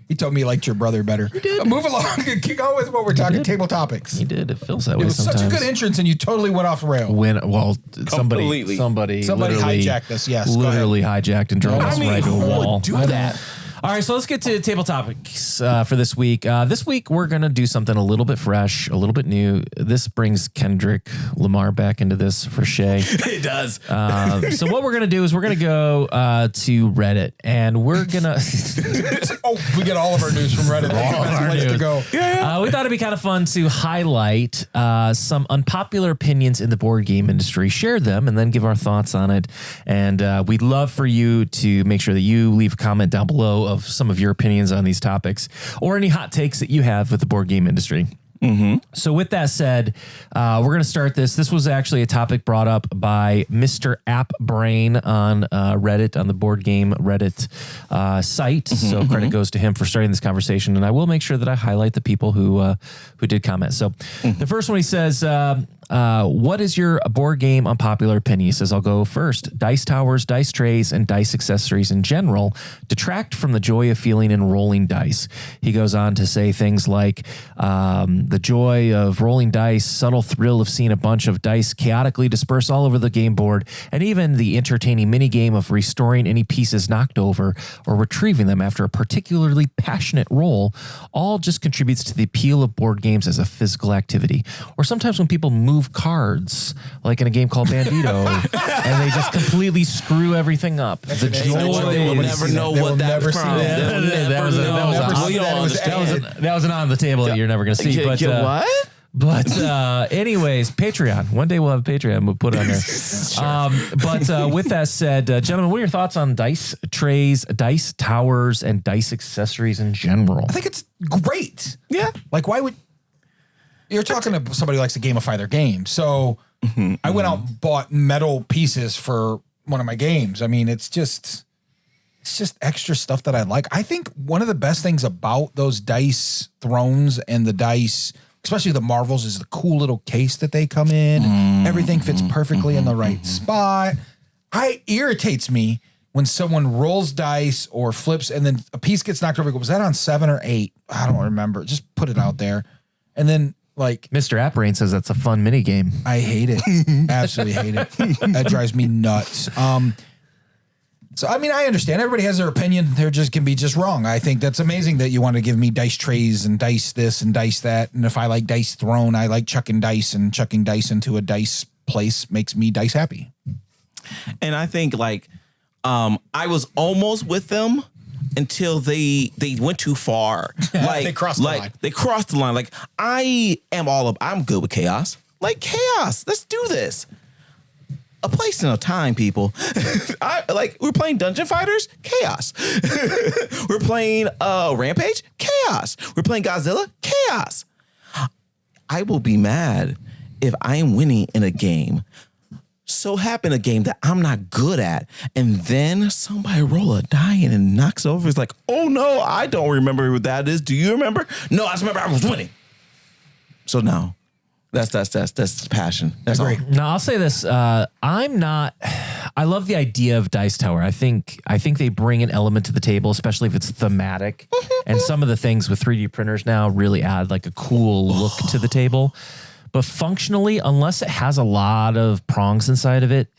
C: He told me he liked your brother better. Move along and keep going with what we're talking. Table topics.
B: He did. It feels that way.
C: It was
B: sometimes.
C: such a good entrance, and you totally went off the rail.
B: Somebody
C: hijacked us. Yes,
B: literally hijacked and drove us right to a wall.
D: Do that.
B: All right, so let's get to table topics for this week. This week, we're going to do something a little bit fresh, a little bit new. This brings Kendrick Lamar back into this for Shay.
D: It does.
B: So what we're going to do is we're going to go to Reddit, and we're going to...
C: we get all of our news from Reddit. To go.
B: We thought it'd be kind of fun to highlight some unpopular opinions in the board game industry, share them, and then give our thoughts on it. And we'd love for you to make sure that you leave a comment down below of some of your opinions on these topics or any hot takes that you have with the board game industry. So with that said, we're going to start this. This was actually a topic brought up by Mr. App Brain on Reddit, on the board game Reddit site. So credit goes to him for starting this conversation. And I will make sure that I highlight the people who did comment. So the first one, he says, what is your board game unpopular opinion? He says, I'll go first. Dice towers, dice trays, and dice accessories in general detract from the joy of feeling and rolling dice. He goes on to say things like the joy of rolling dice, subtle thrill of seeing a bunch of dice chaotically disperse all over the game board, and even the entertaining mini game of restoring any pieces knocked over or retrieving them after a particularly passionate roll, all just contributes to the appeal of board games as a physical activity. Or sometimes when people move cards, like in a game called Bandito, and they just completely screw everything up. The joy.
D: They will never know what that was from.
B: That was an on the table that you're never going to see. But
D: what?
B: But anyways, Patreon. One day we'll have Patreon. We'll put it on there. But with that said, gentlemen, what are your thoughts on dice trays, dice towers, and dice accessories in general?
C: I think it's great.
D: Yeah.
C: Like, why would... You're talking to somebody who likes to gamify their game. So I went out and bought metal pieces for one of my games. I mean, it's just extra stuff that I like. I think one of the best things about those dice thrones and the dice, especially the Marvels, is the cool little case that they come in. Everything fits perfectly in the right spot. It irritates me when someone rolls dice or flips and then a piece gets knocked over. Was that on 7 or 8? I don't remember. Just put it out there. And then, like,
B: Mr. Apprain says that's a fun mini game.
C: I hate it. Absolutely hate it. That drives me nuts. So, I mean, I understand. Everybody has their opinion. They're just can be just wrong. I think that's amazing that you want to give me dice trays and dice this and dice that. And if I like dice thrown, I like chucking dice, and chucking dice into a dice place makes me dice happy.
D: And I think, like, I was almost with them until they went too far. Like
C: they crossed the line.
D: They crossed the line. Like, I'm good with chaos. Like, chaos. Let's do this. A place and a time, people. We're playing Dungeon Fighters, chaos. We're playing Rampage, chaos. We're playing Godzilla, chaos. I will be mad if I am winning in a game, so happen a game that I'm not good at, and then somebody roll a die and it knocks over. It's like, oh no, I don't remember what that is. Do you remember? No, I just remember I was winning. So no. That's passion. That's all.
B: Now I'll say this: I love the idea of Dice Tower. I think they bring an element to the table, especially if it's thematic. And some of the things with 3D printers now really add like a cool look to the table. But functionally, unless it has a lot of prongs inside of it,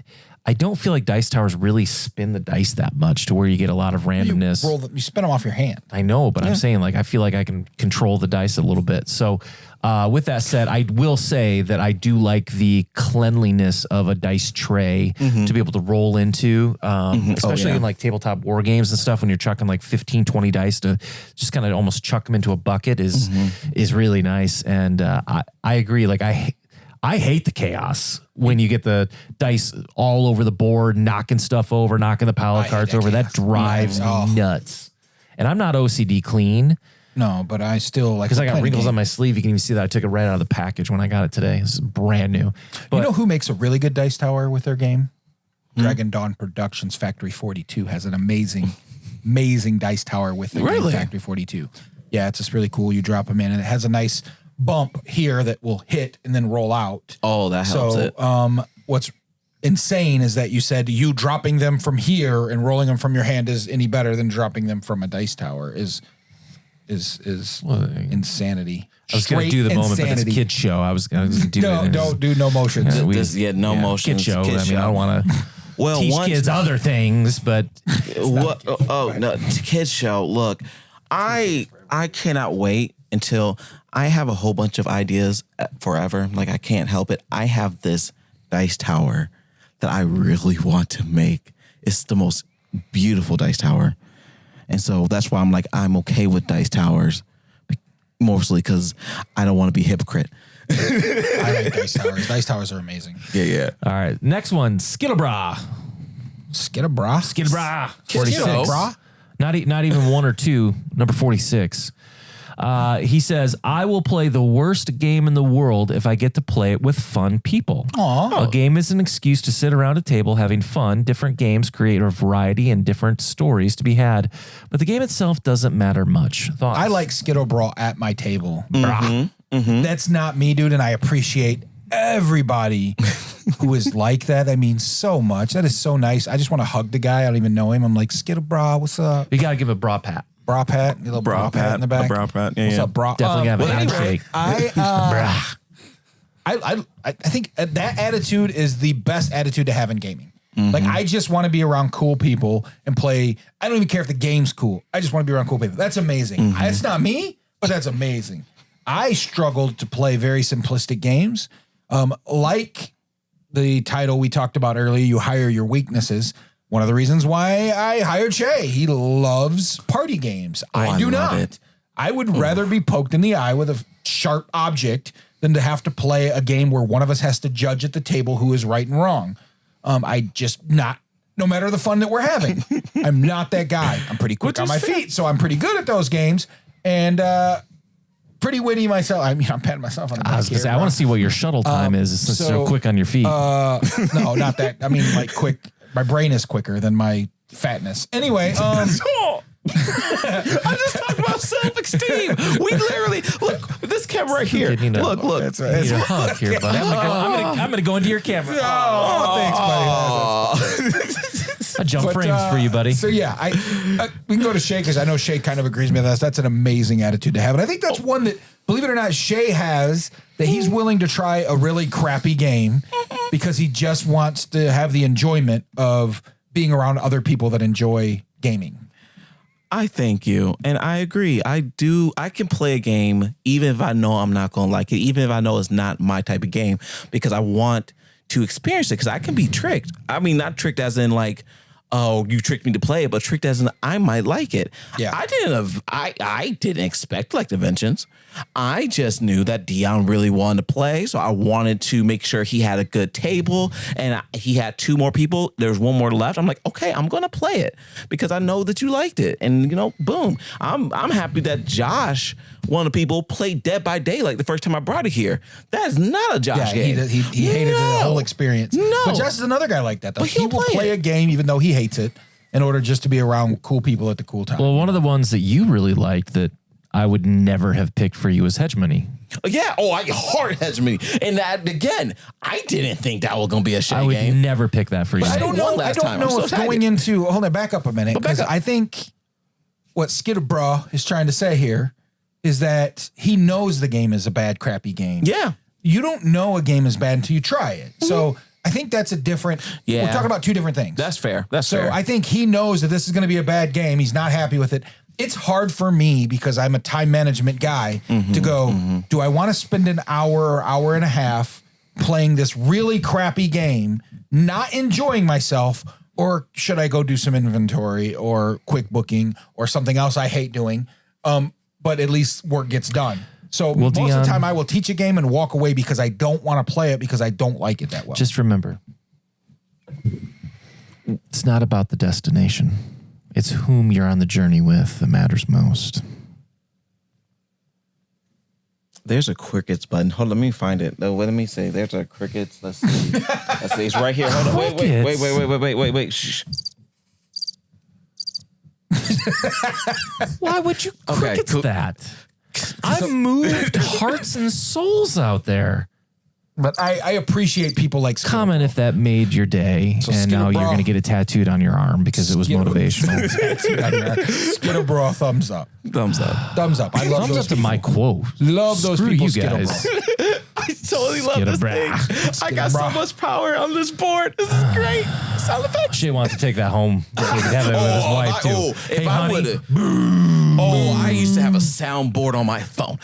B: I don't feel like Dice Towers really spin the dice that much to where you get a lot of randomness.
C: You spin them off your hand.
B: I know, but I'm saying, like, I feel like I can control the dice a little bit. So with that said, I will say that I do like the cleanliness of a dice tray to be able to roll into, especially in like tabletop war games and stuff when you're chucking like 15, 20 dice to just kind of almost chuck them into a bucket is really nice. And I agree. Like, I hate the chaos when you get the dice all over the board, knocking stuff over, knocking the pile of cards over. That drives me nuts. And I'm not OCD clean.
C: No, but I still like,
B: because I got wrinkles on my sleeve. You can even see that I took it right out of the package when I got it today. This is brand new. But
C: you know who makes a really good dice tower with their game? Dragon Dawn Productions Factory 42 has an amazing dice tower with the game Factory 42. Yeah, it's just really cool. You drop them in and it has a nice bump here that will hit and then roll out.
D: Oh, that helps it.
C: What's insane is that you said you dropping them from here and rolling them from your hand is any better than dropping them from a dice tower is insanity.
B: I was going to do the moment, but it's a kid's show. I was going to do that.
C: Don't do no motions.
D: No motions.
B: Kid show. I mean, I don't want to teach kids other things, but
D: kids show. Look, I cannot wait until I have a whole bunch of ideas forever. Like, I can't help it. I have this dice tower that I really want to make. It's the most beautiful dice tower. And so that's why I'm okay with dice towers, mostly because I don't want to be a hypocrite.
C: I like dice towers. Dice towers are amazing.
D: Yeah.
B: All right. Next one, Skittlebra.
C: Skittlebra?
B: 46. Not even one or two. Number 46. He says, I will play the worst game in the world if I get to play it with fun people.
C: Aw.
B: A game is an excuse to sit around a table having fun. Different games create a variety and different stories to be had. But the game itself doesn't matter much. Thoughts?
C: I like Skittle Brawl at my table. That's not me, dude, and I appreciate everybody who is like that. That means so much. That is so nice. I just want to hug the guy. I don't even know him. I'm like, Skittle Brawl, what's up?
B: You got to give a bra pat.
C: Bra pat, a little bra pat in the back.
D: A bra pat. Yeah,
C: What's
D: yeah.
C: up, bra?
B: Definitely got a handshake.
C: I think that attitude is the best attitude to have in gaming. Like, I just want to be around cool people and play. I don't even care if the game's cool. I just want to be around cool people. That's amazing. It's not me, but that's amazing. I struggled to play very simplistic games. Like the title we talked about earlier, you hire your weaknesses. One of the reasons why I hired Shay, he loves party games. I do not.
D: It.
C: I would rather be poked in the eye with a sharp object than to have to play a game where one of us has to judge at the table who is right and wrong. I just not, no matter the fun that we're having, I'm not that guy. I'm pretty quick on my feet, so I'm pretty good at those games. And, pretty witty myself. I mean, I'm patting myself on the back.
B: I was going to say, I want to see what your shuttle time is since you're quick on your feet.
C: No, not that. I mean, like quick. My brain is quicker than my fatness. Anyway,
D: I'm just talking about self-esteem. We literally look this camera right here. Look.
C: That's right.
B: You need a hug here, buddy. I'm gonna go into your camera.
C: Oh, thanks, buddy.
B: I jump frames for you, buddy.
C: So yeah, we can go to Shay because I know Shay kind of agrees with us. That's an amazing attitude to have, and I think that's one that, believe it or not, Shay has, that he's willing to try a really crappy game because he just wants to have the enjoyment of being around other people that enjoy gaming.
D: I thank you. And I agree. I can play a game even if I know I'm not going to like it, even if I know it's not my type of game, because I want to experience it, because I can be tricked. I mean, not tricked as in like, oh, you tricked me to play it, but tricked as in I might like it.
C: Yeah.
D: I didn't expect like Dimensions. I just knew that Dion really wanted to play, so I wanted to make sure he had a good table, and he had 2 more people. There's 1 more left. I'm like, okay, I'm gonna play it because I know that you liked it, and boom. I'm happy that Josh, one of the people, played Dead by Daylight the first time I brought it here. That is not a Josh game.
C: He hated the whole experience.
D: No,
C: but Josh is another guy like that, though.
D: But
C: He will play a game even though he hates it in order just to be around cool people at the cool time.
B: Well, one of the ones that you really liked that I would never have picked for you was Hegemony.
D: Yeah. Oh, I heart hegemony. And that, again, I didn't think that was going to be a shit
B: I would
D: game.
B: never pick that for you.
C: But I don't know if going into, hold on, back up a minute, because I think what Skidabra is trying to say here is that he knows the game is a bad, crappy game.
D: Yeah.
C: You don't know a game is bad until you try it. So I think that's a different, we're talking about 2 different things.
D: That's fair. That's
C: fair. So I think he knows that this is going to be a bad game. He's not happy with it. It's hard for me because I'm a time management guy to go, do I want to spend an hour or hour and a half playing this really crappy game, not enjoying myself, or should I go do some inventory or quick booking or something else I hate doing, but at least work gets done. So most of the time I will teach a game and walk away because I don't want to play it because I don't like it that well.
B: Just remember, it's not about the destination. It's whom you're on the journey with that matters most.
D: There's a crickets button. Hold on, let me find it. No, let me see. There's a crickets. Let's see. Let's see. It's right here. Hold on. Wait. Shh.
B: Why would you crickets that? I've moved hearts and souls out there.
C: But I appreciate people like Skittle.
B: Comment if that made your day,
C: So
B: and now you're going to get it tattooed on your arm because it was motivational.
C: Skittle Bra, thumbs up.
D: Thumbs up.
C: Thumbs up. I love
B: Thumbs
C: those
B: up to
C: people.
B: my quote.
C: Love those
B: Screw
C: people,
B: you
C: Skittle
B: guys.
C: Bra.
D: I totally love this thing. I got so much power on this board. This is great. Sound effects.
B: Shay wants to take that home. So he can have it with his wife too.
D: If I would have. I used to have a soundboard on my phone.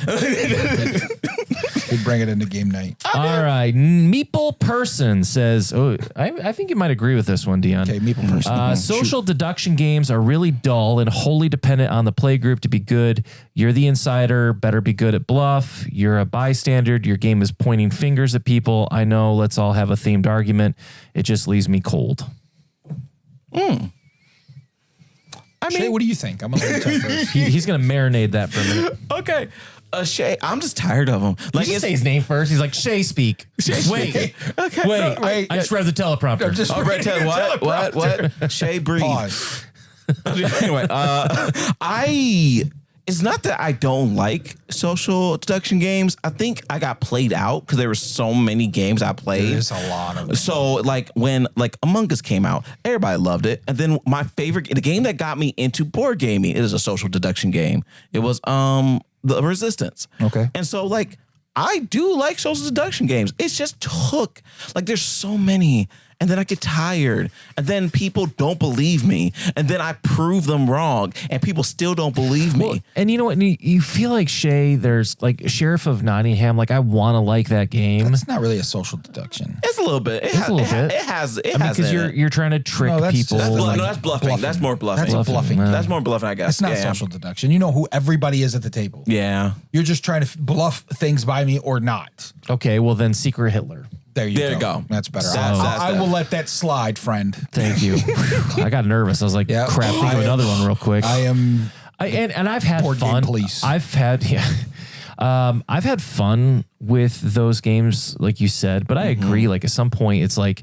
C: We'd bring it into game night.
B: All right. Meeple Person says, I think you might agree with this one, Dion.
C: Okay, Meeple Person.
B: Social deduction games are really dull and wholly dependent on the play group to be good. You're the insider, better be good at bluff. You're a bystander. Your game is pointing fingers at people. I know, let's all have a themed argument. It just leaves me cold.
D: I
C: Shay, what do you think? I'm gonna let you talk first.
B: He's gonna marinate that for a minute.
D: Okay. Shay, I'm just tired of him.
B: Like, say his name first. He's like, Shay, speak. Wait. Okay. Wait. I just read the teleprompter.
D: What? Shay, breathe.
C: Pause.
D: Anyway, it's not that I don't like social deduction games. I think I got played out because there were so many games I played.
C: There's a lot of them.
D: So like when Among Us came out, everybody loved it. And then my favorite, the game that got me into board gaming, it is a social deduction game. It was The Resistance.
C: Okay.
D: And so like I do like social deduction games. It's just took like there's so many. And then I get tired. And then people don't believe me. And then I prove them wrong. And people still don't believe me.
B: Well, and you know what? You feel like Shay, there's like Sheriff of Nottingham. Like, I want to like that game.
C: It's not really a social deduction.
D: It's a little bit. It has.
B: Because you're trying to trick people.
D: That's bluffing. That's more bluffing.
C: That's bluffing.
D: That's more bluffing, I guess.
C: It's not social deduction. You know who everybody is at the table.
D: Yeah.
C: You're just trying to bluff things by me or not.
B: Okay, well then Secret Hitler.
C: There you go. That's better. I will let that slide, friend.
B: Thank you. I got nervous. I was like, crap, think of another one real quick.
C: And
B: I've had fun.
C: Police.
B: I've had fun with those games, like you said, but I agree. Like at some point, it's like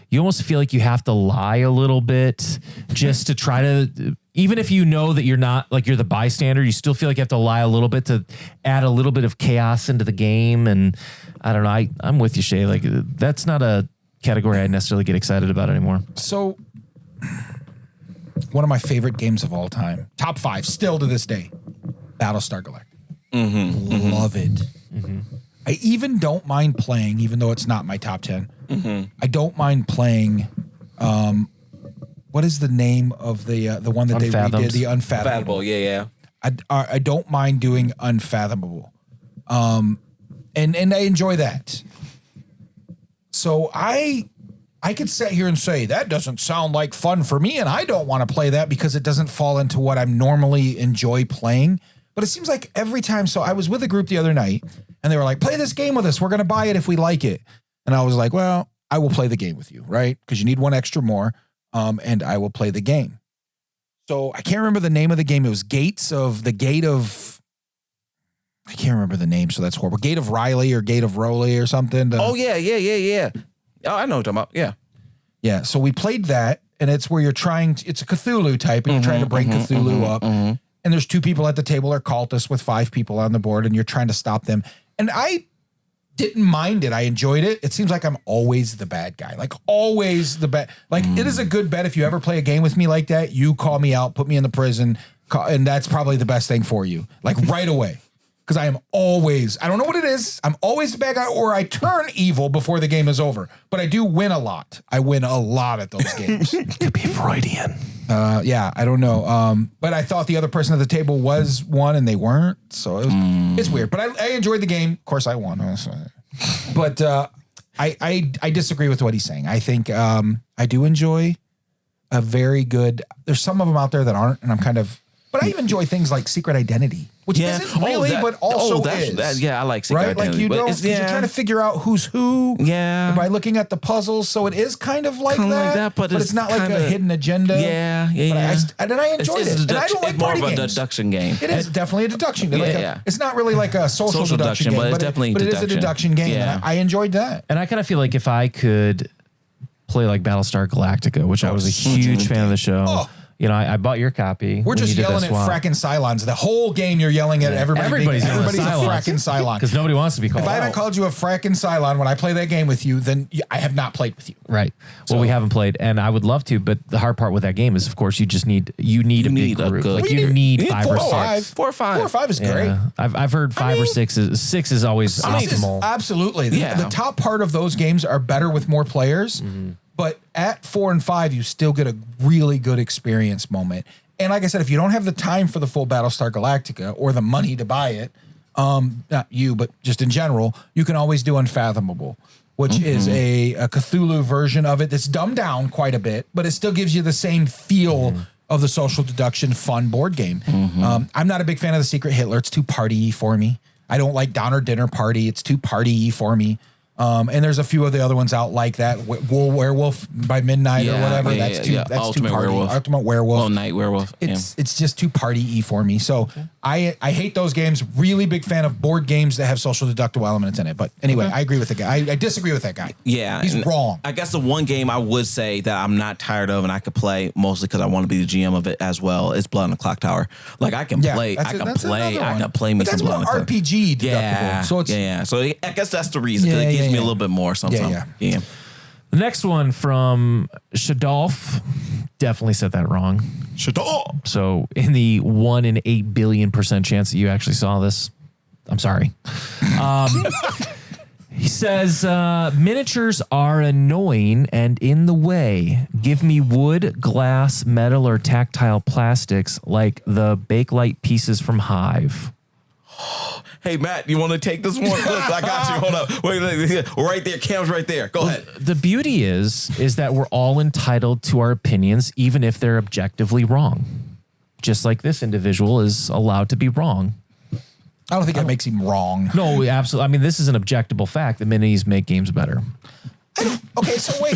B: you almost feel like you have to lie a little bit just to try to, even if you know that you're not, like you're the bystander, you still feel like you have to lie a little bit to add a little bit of chaos into the game. And I don't know. I'm with you, Shay. Like that's not a category I necessarily get excited about anymore.
C: So one of my favorite games of all time, top 5, still to this day, Battlestar Galactica. Love it. I even don't mind playing, even though it's not my top 10. I don't mind playing. What is the name of the one that they redid? The Unfathomable.
D: Yeah.
C: I don't mind doing Unfathomable, and I enjoy that. So I could sit here and say that doesn't sound like fun for me, and I don't want to play that because it doesn't fall into what I normally enjoy playing. But it seems like every time. So I was with a group the other night, and they were like, "Play this game with us. We're going to buy it if we like it." And I was like, "Well, I will play the game with you, right? Because you need one extra more." And I will play the game. So I can't remember the name of the game. It was I can't remember the name, so that's horrible. Gate of Riley or Gate of Rowley or something.
D: Yeah. Oh, I know what you're talking about. Yeah.
C: Yeah. So we played that, and it's where it's a Cthulhu type, and you're trying to bring Cthulhu up. And there's 2 people at the table, are cultists with 5 people on the board, and you're trying to stop them. And I didn't mind it. I enjoyed it. It seems like I'm always the bad guy. Like always the bad. Like it is a good bet if you ever play a game with me like that. You call me out, put me in the prison, and that's probably the best thing for you. Like right away. Because I am always, I don't know what it is. I'm always the bad guy, or I turn evil before the game is over. But I do win a lot. I win a lot at those games.
B: Could be Freudian.
C: Yeah, I don't know. But I thought the other person at the table was one, and they weren't. So it's weird. But I enjoyed the game. Of course, I won. But I disagree with what he's saying. I think I do enjoy a very good. There's some of them out there that aren't, and I'm kind of. But I even enjoy things like Secret Identity, which isn't really, but also is.
D: I like Secret Identity.
C: Like you're trying to figure out who's who.
D: Yeah.
C: By looking at the puzzles, so it is kind of like that. But it's not like a hidden agenda.
D: Yeah.
C: And I enjoyed it. And I don't like party games.
D: It's more of a deduction game.
C: It is definitely a deduction game. It's not really like a social deduction game,
D: but it's definitely
C: but it is a deduction game.
D: Yeah.
C: And I enjoyed that.
B: And I kind of feel like if I could play like Battlestar Galactica, which I was a huge fan of the show.
C: Oh.
B: You know, I bought your copy.
C: We're just yelling at fracking Cylons. The whole game you're yelling at everybody's a fracking Cylon.
B: Because nobody wants to be called
C: If I haven't called you a fracking Cylon when I play that game with you, then I have not played with you.
B: Right. Well, we haven't played, and I would love to, but the hard part with that game is, of course, you need a big group. You need 5 or 6.
D: 4 or 5.
C: 4 or 5 is great.
B: I've heard 5 or 6 is always optimal.
C: Absolutely. The top part of those games are better with more players, but at 4 and 5, you still get a really good experience moment. And like I said, if you don't have the time for the full Battlestar Galactica or the money to buy it, not you, but just in general, you can always do Unfathomable, which is a Cthulhu version of it that's dumbed down quite a bit, but it still gives you the same feel of the social deduction fun board game. I'm not a big fan of the Secret Hitler. It's too party-y for me. I don't like Donner Dinner Party. It's too party-y for me. And there's a few of the other ones out like that. Wool Werewolf by Midnight or whatever. That's too
D: Ultimate
C: party.
D: Werewolf.
C: Ultimate Werewolf.
D: Oh, Night Werewolf.
C: It's just too party-y for me. So I hate those games. Really big fan of board games that have social deductible elements in it. But anyway, I agree with the guy. I disagree with that guy.
D: Yeah.
C: He's wrong.
D: I guess the one game I would say that I'm not tired of and I could play mostly because I want to be the GM of it as well is Blood on the Clock Tower. Like I can play. I can play me some Blood on the Clock.
C: That's more RPG deductible.
D: Yeah.
C: So
D: it's, So I guess that's the reason. Because it gives me a little bit more sometimes. Yeah.
B: The next one from Shadolf, definitely said that wrong.
D: Shadolf.
B: So in the 1 in 8 billion% chance that you actually saw this, I'm sorry. He says, miniatures are annoying and in the way. Give me wood, glass, metal, or tactile plastics like the Bakelite pieces from Hive.
D: Hey, Matt, you want to take this one? Look, I got you. Hold up. Wait, right there. Cam's right there. Go ahead.
B: The beauty is that we're all entitled to our opinions, even if they're objectively wrong. Just like this individual is allowed to be wrong.
C: I don't think that makes him wrong.
B: No, absolutely. I mean, this is an objectable fact that minis make games better.
C: Okay, so wait,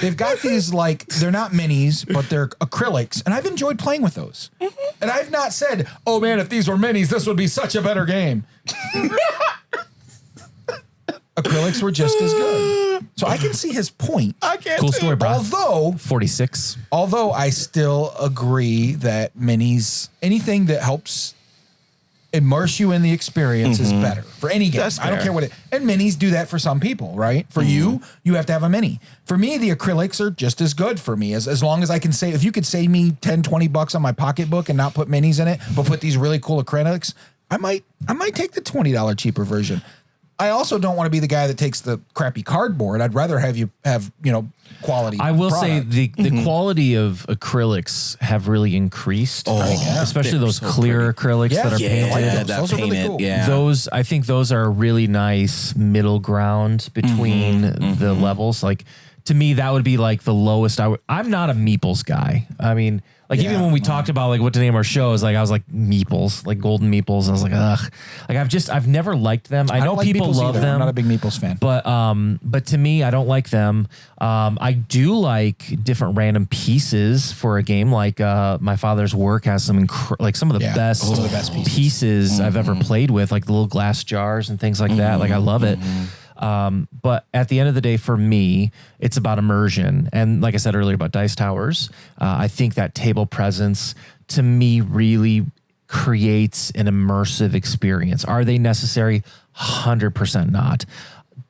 C: they've got these like, they're not minis, but they're acrylics, and I've enjoyed playing with those. And I've not said, oh man, if these were minis, this would be such a better game. Acrylics were just as good. So I can see his point.
D: I can't.
B: Cool story, bro.
C: Although
B: 46.
C: Although I still agree that minis, anything that helps immerse you in the experience is better for any game. I don't care what it, and minis do that for some people, right? For you have to have a mini. For me, the acrylics are just as good for me as long as I can say, if you could save me 10, 20 bucks on my pocketbook and not put minis in it, but put these really cool acrylics, I might take the $20 cheaper version. I also don't want to be the guy that takes the crappy cardboard. I'd rather have you have, quality.
B: I will
C: product.
B: say the quality of acrylics have really increased, especially those
D: so
B: clear acrylics that are painted.
C: Those are really cool.
D: Yeah.
B: I think those are a really nice middle ground between the levels. Like to me, that would be like the lowest. I'm not a meeples guy. I mean, like even when we talked about like what to name our shows, like I was like meeples, like golden meeples. I was like, ugh. Like I've never liked them. I know
C: like
B: people love them.
C: I'm not a big meeples fan.
B: But to me, I don't like them. I do like different random pieces for a game. Like my father's work has some some of the best pieces I've ever played with, like the little glass jars and things like that. Like I love it. But at the end of the day, for me, it's about immersion. And like I said earlier about Dice Towers, I think that table presence to me really creates an immersive experience. Are they necessary? 100% not.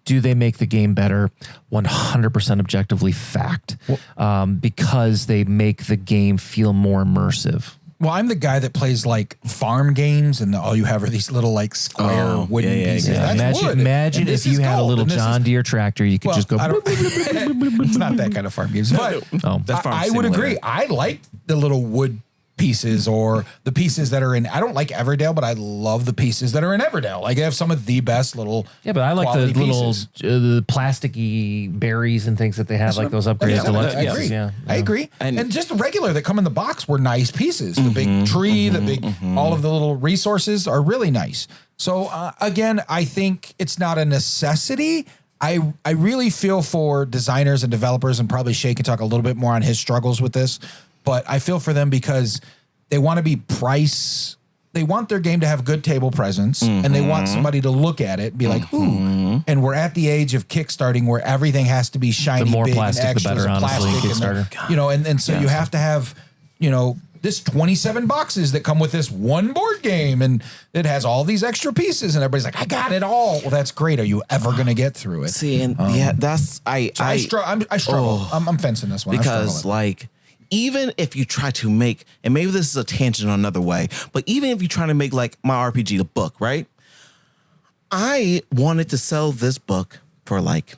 B: Do they make the game better? 100% objectively fact. Because they make the game feel more immersive.
C: Well, I'm the guy that plays like farm games, and all you have are these little like square wooden pieces.
B: Yeah. Imagine if you had a little John Deere tractor, you could just go.
C: It's not that kind of farm games, but I would agree. I like the little wood pieces or the pieces that are in. I don't like Everdale, but I love the pieces that are in Everdale. Like they have some of the best little.
B: Yeah, but I like the little the plasticky berries and things that they have, like those upgraded deluxe pieces.
C: I agree. And just the regular that come in the box were nice pieces. The big tree, the big, all of the little resources are really nice. So again, I think it's not a necessity. I really feel for designers and developers, and probably Shay can talk a little bit more on his struggles with this. But I feel for them because they want to be they want their game to have good table presence, and they want somebody to look at it and be like, ooh. And we're at the age of kickstarting where everything has to be shiny,
B: the more
C: big,
B: plastic,
C: and extras,
B: the better, honestly, Kickstarter.
C: And so you have to have, this 27 boxes that come with this one board game, and it has all these extra pieces, and everybody's like, I got it all. Well, that's great. Are you ever going to get through it?
D: See, and that's, I
C: struggle. I'm fencing this one.
D: Because even if you try to make, and maybe this is a tangent another way, but even if you try to make like my RPG, the book, right? I wanted to sell this book for like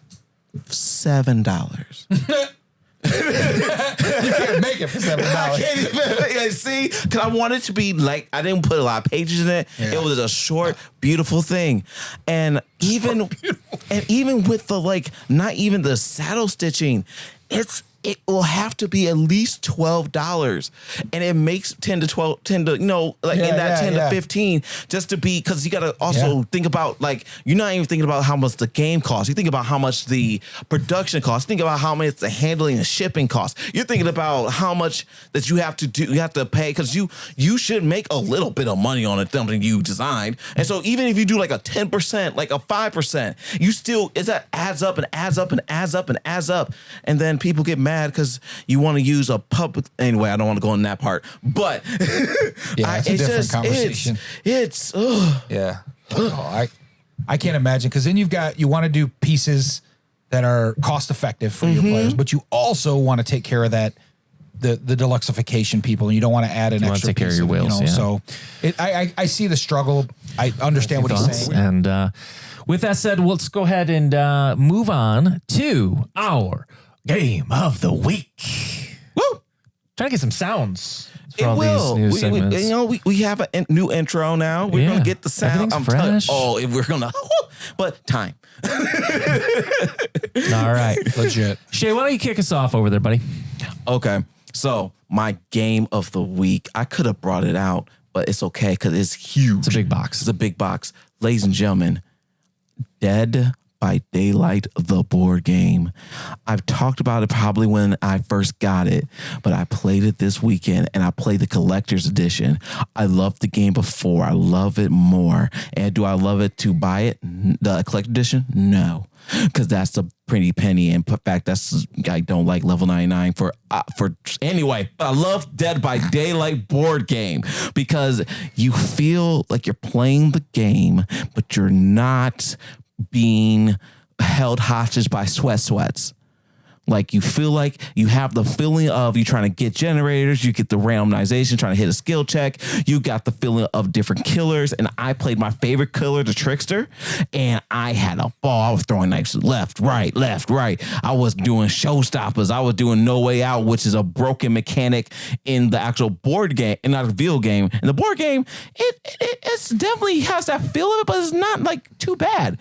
D: $7.
C: You can't make it for $7.
D: I can't even see, because I wanted to be like, I didn't put a lot of pages in it. Yeah. It was a short, beautiful thing, and even with the not even the saddle stitching, it will have to be at least $12, and it makes 10 to 12, 10 to, you know, like in that 10 to 15, just to be, because you got to also think about, like, you're not even thinking about how much the game costs. You think about how much the production costs. Think about how much the handling and shipping costs. You're thinking about how much that you have to do, you have to pay, because you should make a little bit of money on it, something you designed. And so even if you do like a 10%, like a 5%, you still, that adds up and adds up and adds up and adds up. And then people get mad because you want to use a public. Anyway, I don't want to go in that part, but
C: it's a different conversation.
D: It's
C: yeah. Oh, I can't imagine, because then you want to do pieces that are cost effective for your players, but you also want to take care of that the deluxeification people, and you don't want to add an extra
B: take care of your whales.
C: So I see the struggle. I understand what he's saying.
B: And with that said, let's go ahead and move on to our game of the week.
D: Woo!
B: Trying to get some sounds.
D: It will. We have a new intro now. We're gonna get the sound.
B: I'm fresh.
D: We're gonna, but time.
B: All right,
C: legit.
B: Shay, why don't you kick us off over there, buddy?
D: Okay, so my game of the week. I could have brought it out, but it's okay because it's huge.
B: It's a big box.
D: It's a big box, ladies and gentlemen. Dead by Daylight, the board game. I've talked about it probably when I first got it, but I played it this weekend, and I played the collector's edition. I loved the game before. I love it more. And do I love it to buy it? The collector's edition? No, because that's a pretty penny. And in fact, I don't like level 99 for anyway. But I love Dead by Daylight board game because you feel like you're playing the game, but you're not being held hostage by sweats. Like, you feel like you have the feeling of you trying to get generators, you get the randomization, trying to hit a skill check, you got the feeling of different killers. And I played my favorite killer, the Trickster, and I had a ball. I was throwing knives left, right. I was doing showstoppers. I was doing No Way Out, which is a broken mechanic in the actual board game, and not a video game. In the board game, it's definitely has that feel of it, but it's not like too bad.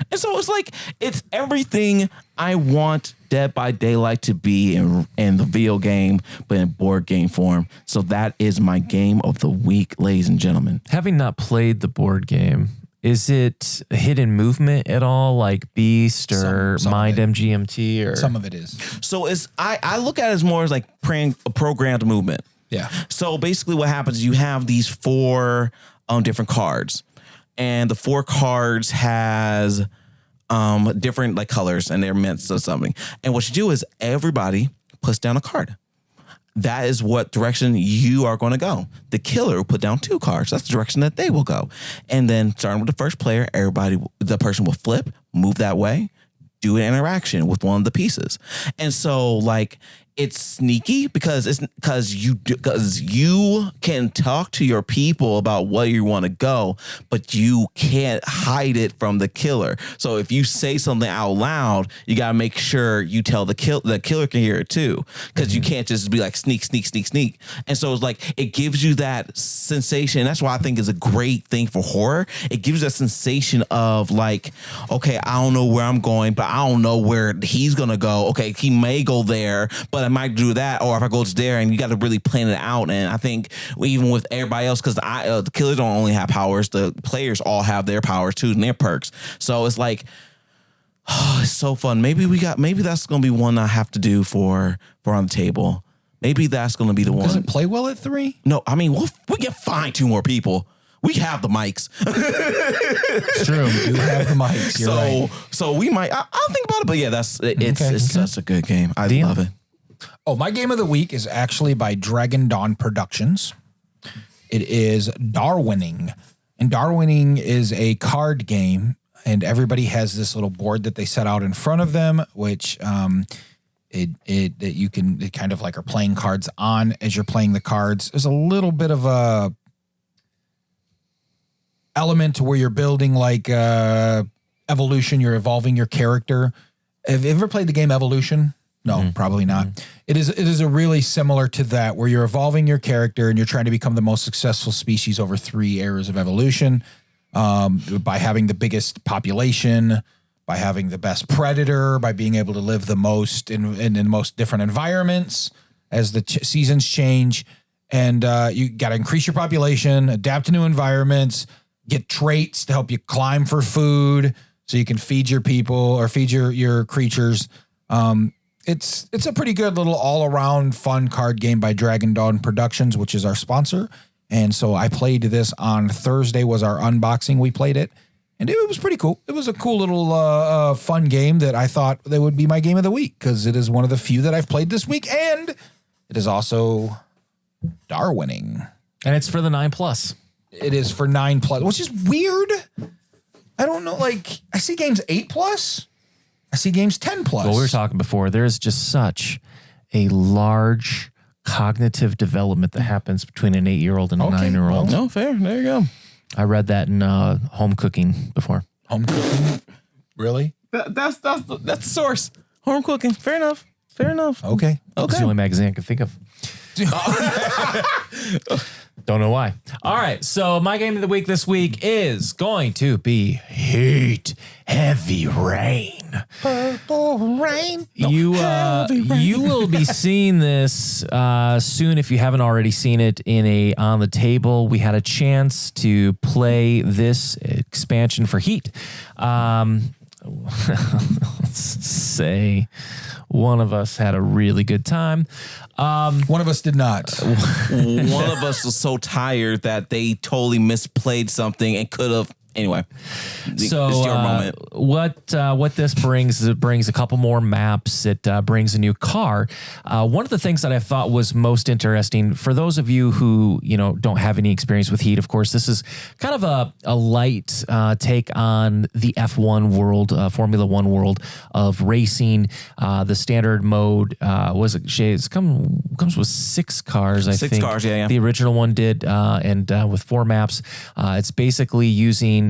D: And so it's like, it's everything I want Dead by Daylight to be in the video game, but in board game form. So that is my game of the week, ladies and gentlemen.
B: Having not played the board game, is it hidden movement at all, like Beast or
C: some
B: Mind MGMT? Or
C: some of it is.
D: So I look at it as more as like programmed movement.
C: Yeah.
D: So basically what happens is you have these 4 different cards. And the 4 cards has different like colors, and they're meant for something. And what you do is everybody puts down a card. That is what direction you are going to go. The killer will put down 2 cards. That's the direction that they will go. And then starting with the first player, the person will flip, move that way, do an interaction with one of the pieces. And so like, it's sneaky because you can talk to your people about where you want to go, but you can't hide it from the killer. So if you say something out loud, you got to make sure you tell the killer can hear it too, because you can't just be like sneak. And so it's like, it gives you that sensation. That's why I think is a great thing for horror. It gives you that sensation of like, okay, I don't know where I'm going, but I don't know where he's going to go. Okay, he may go there, but I might do that, or if I go to there, and you got to really plan it out. And I think even with everybody else, because the killers don't only have powers, the players all have their powers too and their perks. So it's like, it's so fun. Maybe that's gonna be one I have to do for on the table. Maybe that's gonna be the one.
C: Does it play well at 3?
D: No, I mean we can find 2 more people. We have the mics.
C: It's true. We do have the mics. You're right.
D: So we might. I'll think about it. But yeah, it's such a good game. I love it.
C: Oh, my game of the week is actually by Dragon Dawn Productions. It is Darwining. And Darwining is a card game, and everybody has this little board that they set out in front of them, which you kind of like are playing cards on as you're playing the cards. There's a little bit of a element where you're building like evolution. You're evolving your character. Have you ever played the game Evolution? No, probably not. It is a really similar to that, where you're evolving your character and you're trying to become the most successful species over 3 eras of evolution, by having the biggest population, by having the best predator, by being able to live the most in the most different environments as the seasons change. And you got to increase your population, adapt to new environments, get traits to help you climb for food so you can feed your people or feed your creatures. It's a pretty good little all-around fun card game by Dragon Dawn Productions, which is our sponsor. And so I played this on Thursday was our unboxing. We played it, and it was pretty cool. It was a cool little fun game that I thought that would be my game of the week because it is one of the few that I've played this week, and it is also Darwining.
B: And it's for the 9+.
C: It is for 9+, which is weird. I don't know. Like, I see games 8+. I see games 10+.
B: Well, we were talking before. There's just such a large cognitive development that happens between an 8-year-old and a 9-year-old.
D: No, fair. There you go.
B: I read that in home cooking before.
C: Home cooking? Really?
D: That's the source. Home cooking. Fair enough.
C: Okay.
B: It's the only magazine I can think of. Don't know why. All right. So my game of the week this week is going to be Heat Heavy Rain.
C: Purple rain.
B: You will be seeing this soon if you haven't already seen it in a On the Table. We had a chance to play this expansion for Heat. Let's say one of us had a really good time.
C: One of us did not.
D: One of us was so tired that they totally misplayed something and could have. Anyway,
B: so
D: it's your moment.
B: What this brings is it brings a couple more maps. It brings a new car. One of the things that I thought was most interesting for those of you who don't have any experience with Heat, of course, this is kind of a light take on the F1 world, Formula One world of racing. The standard mode was it? It comes with 6 cars. I think
D: 6 cars. Yeah.
B: The original one did, and with 4 maps. It's basically using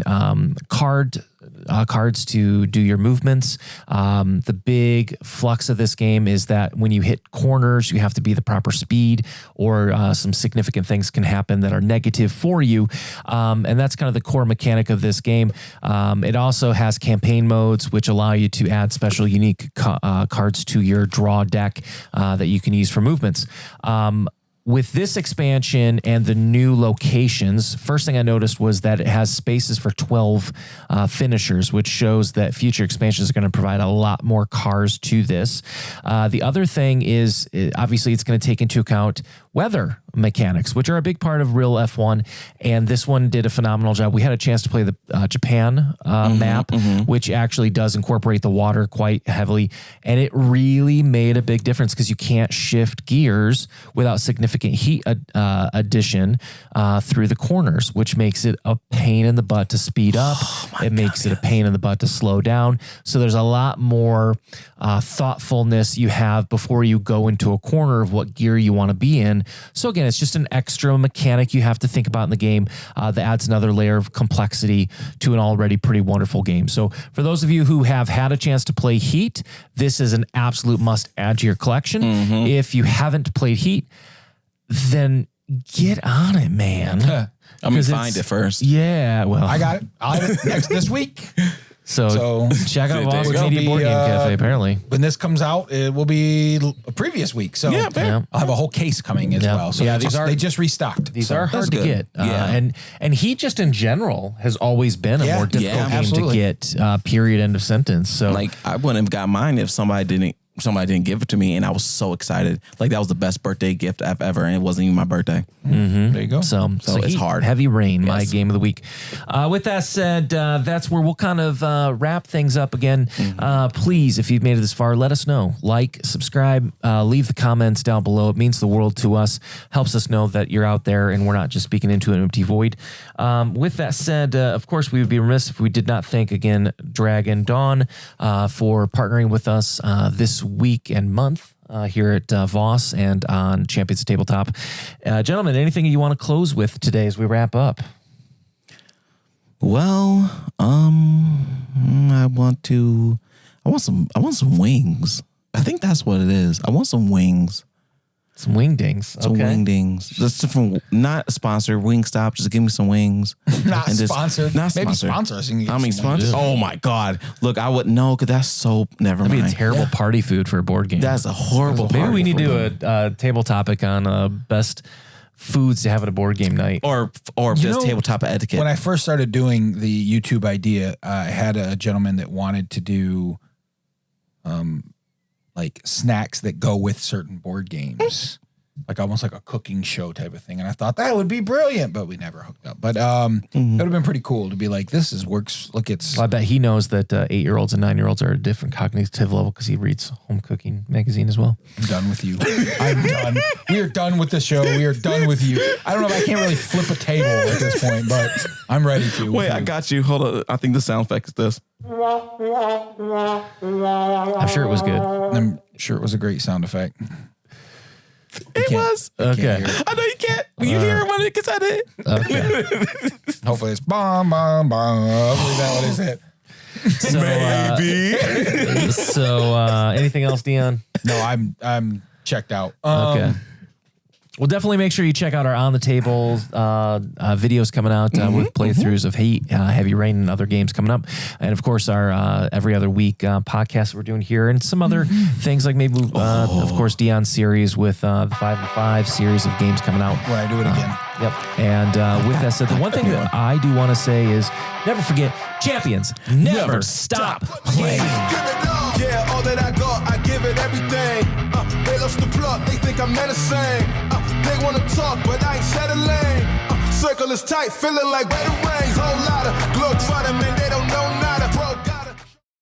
B: cards to do your movements. The big flux of this game is that when you hit corners, you have to be the proper speed, or some significant things can happen that are negative for you. And that's kind of the core mechanic of this game. It also has campaign modes, which allow you to add special unique cards to your draw deck that you can use for movements. With this expansion and the new locations, first thing I noticed was that it has spaces for 12 finishers, which shows that future expansions are going to provide a lot more cars to this. The other thing is, obviously, it's going to take into account weather mechanics, which are a big part of real F1, and this one did a phenomenal job. We had a chance to play the Japan map, which actually does incorporate the water quite heavily, and it really made a big difference because you can't shift gears without significant heat addition through the corners, which makes it a pain in the butt to speed up. It makes it a pain in the butt to slow down. So there's a lot more thoughtfulness you have before you go into a corner of what gear you want to be in. So again, it's just an extra mechanic you have to think about in the game that adds another layer of complexity to an already pretty wonderful game. So for those of you who have had a chance to play Heat, this is an absolute must add to your collection. If you haven't played Heat, then get on it, man.
D: I'm going to find it first.
B: Yeah, well.
C: I got it. I'll have it this week.
B: So check out Voss Media Board Game Cafe, apparently.
C: When this comes out, it will be a previous week. So I'll have a whole case coming as well. So they just restocked.
B: These are hard to get. And Heat just in general has always been a more difficult game to get, period, end of sentence. So
D: like I wouldn't have got mine if somebody didn't give it to me, and I was so excited. Like that was the best birthday gift I've ever, and it wasn't even my birthday.
C: There you go.
B: So
D: it's hard.
B: Heavy Rain, my game of the week. With that said, that's where we'll kind of wrap things up again. Please, if you've made it this far, let us know. Like, subscribe, leave the comments down below. It means the world to us. Helps us know that you're out there and we're not just speaking into an empty void. With that said, of course, we would be remiss if we did not thank again Dragon Dawn for partnering with us this week and month here at Voss and on Champions of Tabletop. Gentlemen, anything you want to close with today as we wrap up?
D: Well, I want some wings. I think that's what it is. I want some wings.
B: Some wingdings.
D: Some wingdings. That's from not a sponsor. Wingstop. Just give me some wings.
C: Not sponsored.
D: Not
C: Maybe
D: sponsored.
C: sponsors.
D: Sponsors. Oh my God! Look, I wouldn't know because that's so. Never
B: That'd
D: mind.
B: be a terrible party food for a board game.
D: That's a horrible.
B: Maybe
D: party
B: we need
D: for
B: to do a table topic on best foods to have at a board game night.
D: or just tabletop etiquette.
C: When I first started doing the YouTube idea, I had a gentleman that wanted to do like snacks that go with certain board games, like almost like a cooking show type of thing. And I thought that would be brilliant, but we never hooked up. But it would have been pretty cool to be like, this is works. Look, it's.
B: Well, I bet he knows that 8-year-olds and 9-year-olds are a different cognitive level because he reads Home Cooking magazine as well.
C: I'm done with you. I'm done. We are done with the show. We are done with you. I don't know if I can't really flip a table at this point, but I'm ready to.
D: Wait, I got you. Hold on. I think the sound effect is this.
B: I'm sure it was good.
C: I'm sure it was a great sound effect.
D: It was.
B: Okay.
D: I know you can't. You hear it when it gets at it.
B: Okay.
C: Hopefully it's bomb, bomb, bomb. Hopefully that what is it.
B: So, anything else, Dion?
C: No, I'm checked out.
B: Okay. Well, definitely make sure you check out our On the Table videos coming out with playthroughs of Heavy Rain and other games coming up. And, of course, our every other week podcast we're doing here and some other things like maybe, of course, Dion's series with the 5 and 5 series of games coming out.
C: When I do it again.
B: Yep. And with that said, the one thing that I do want to say is never forget, champions never stop playing.
A: Yeah, all that I got, I give it everything. They lost the plot, they think I'm menacing. They wanna talk, but I ain't settling. Circle is tight, feeling like better rings. Whole lot of globetrotting, man, they don't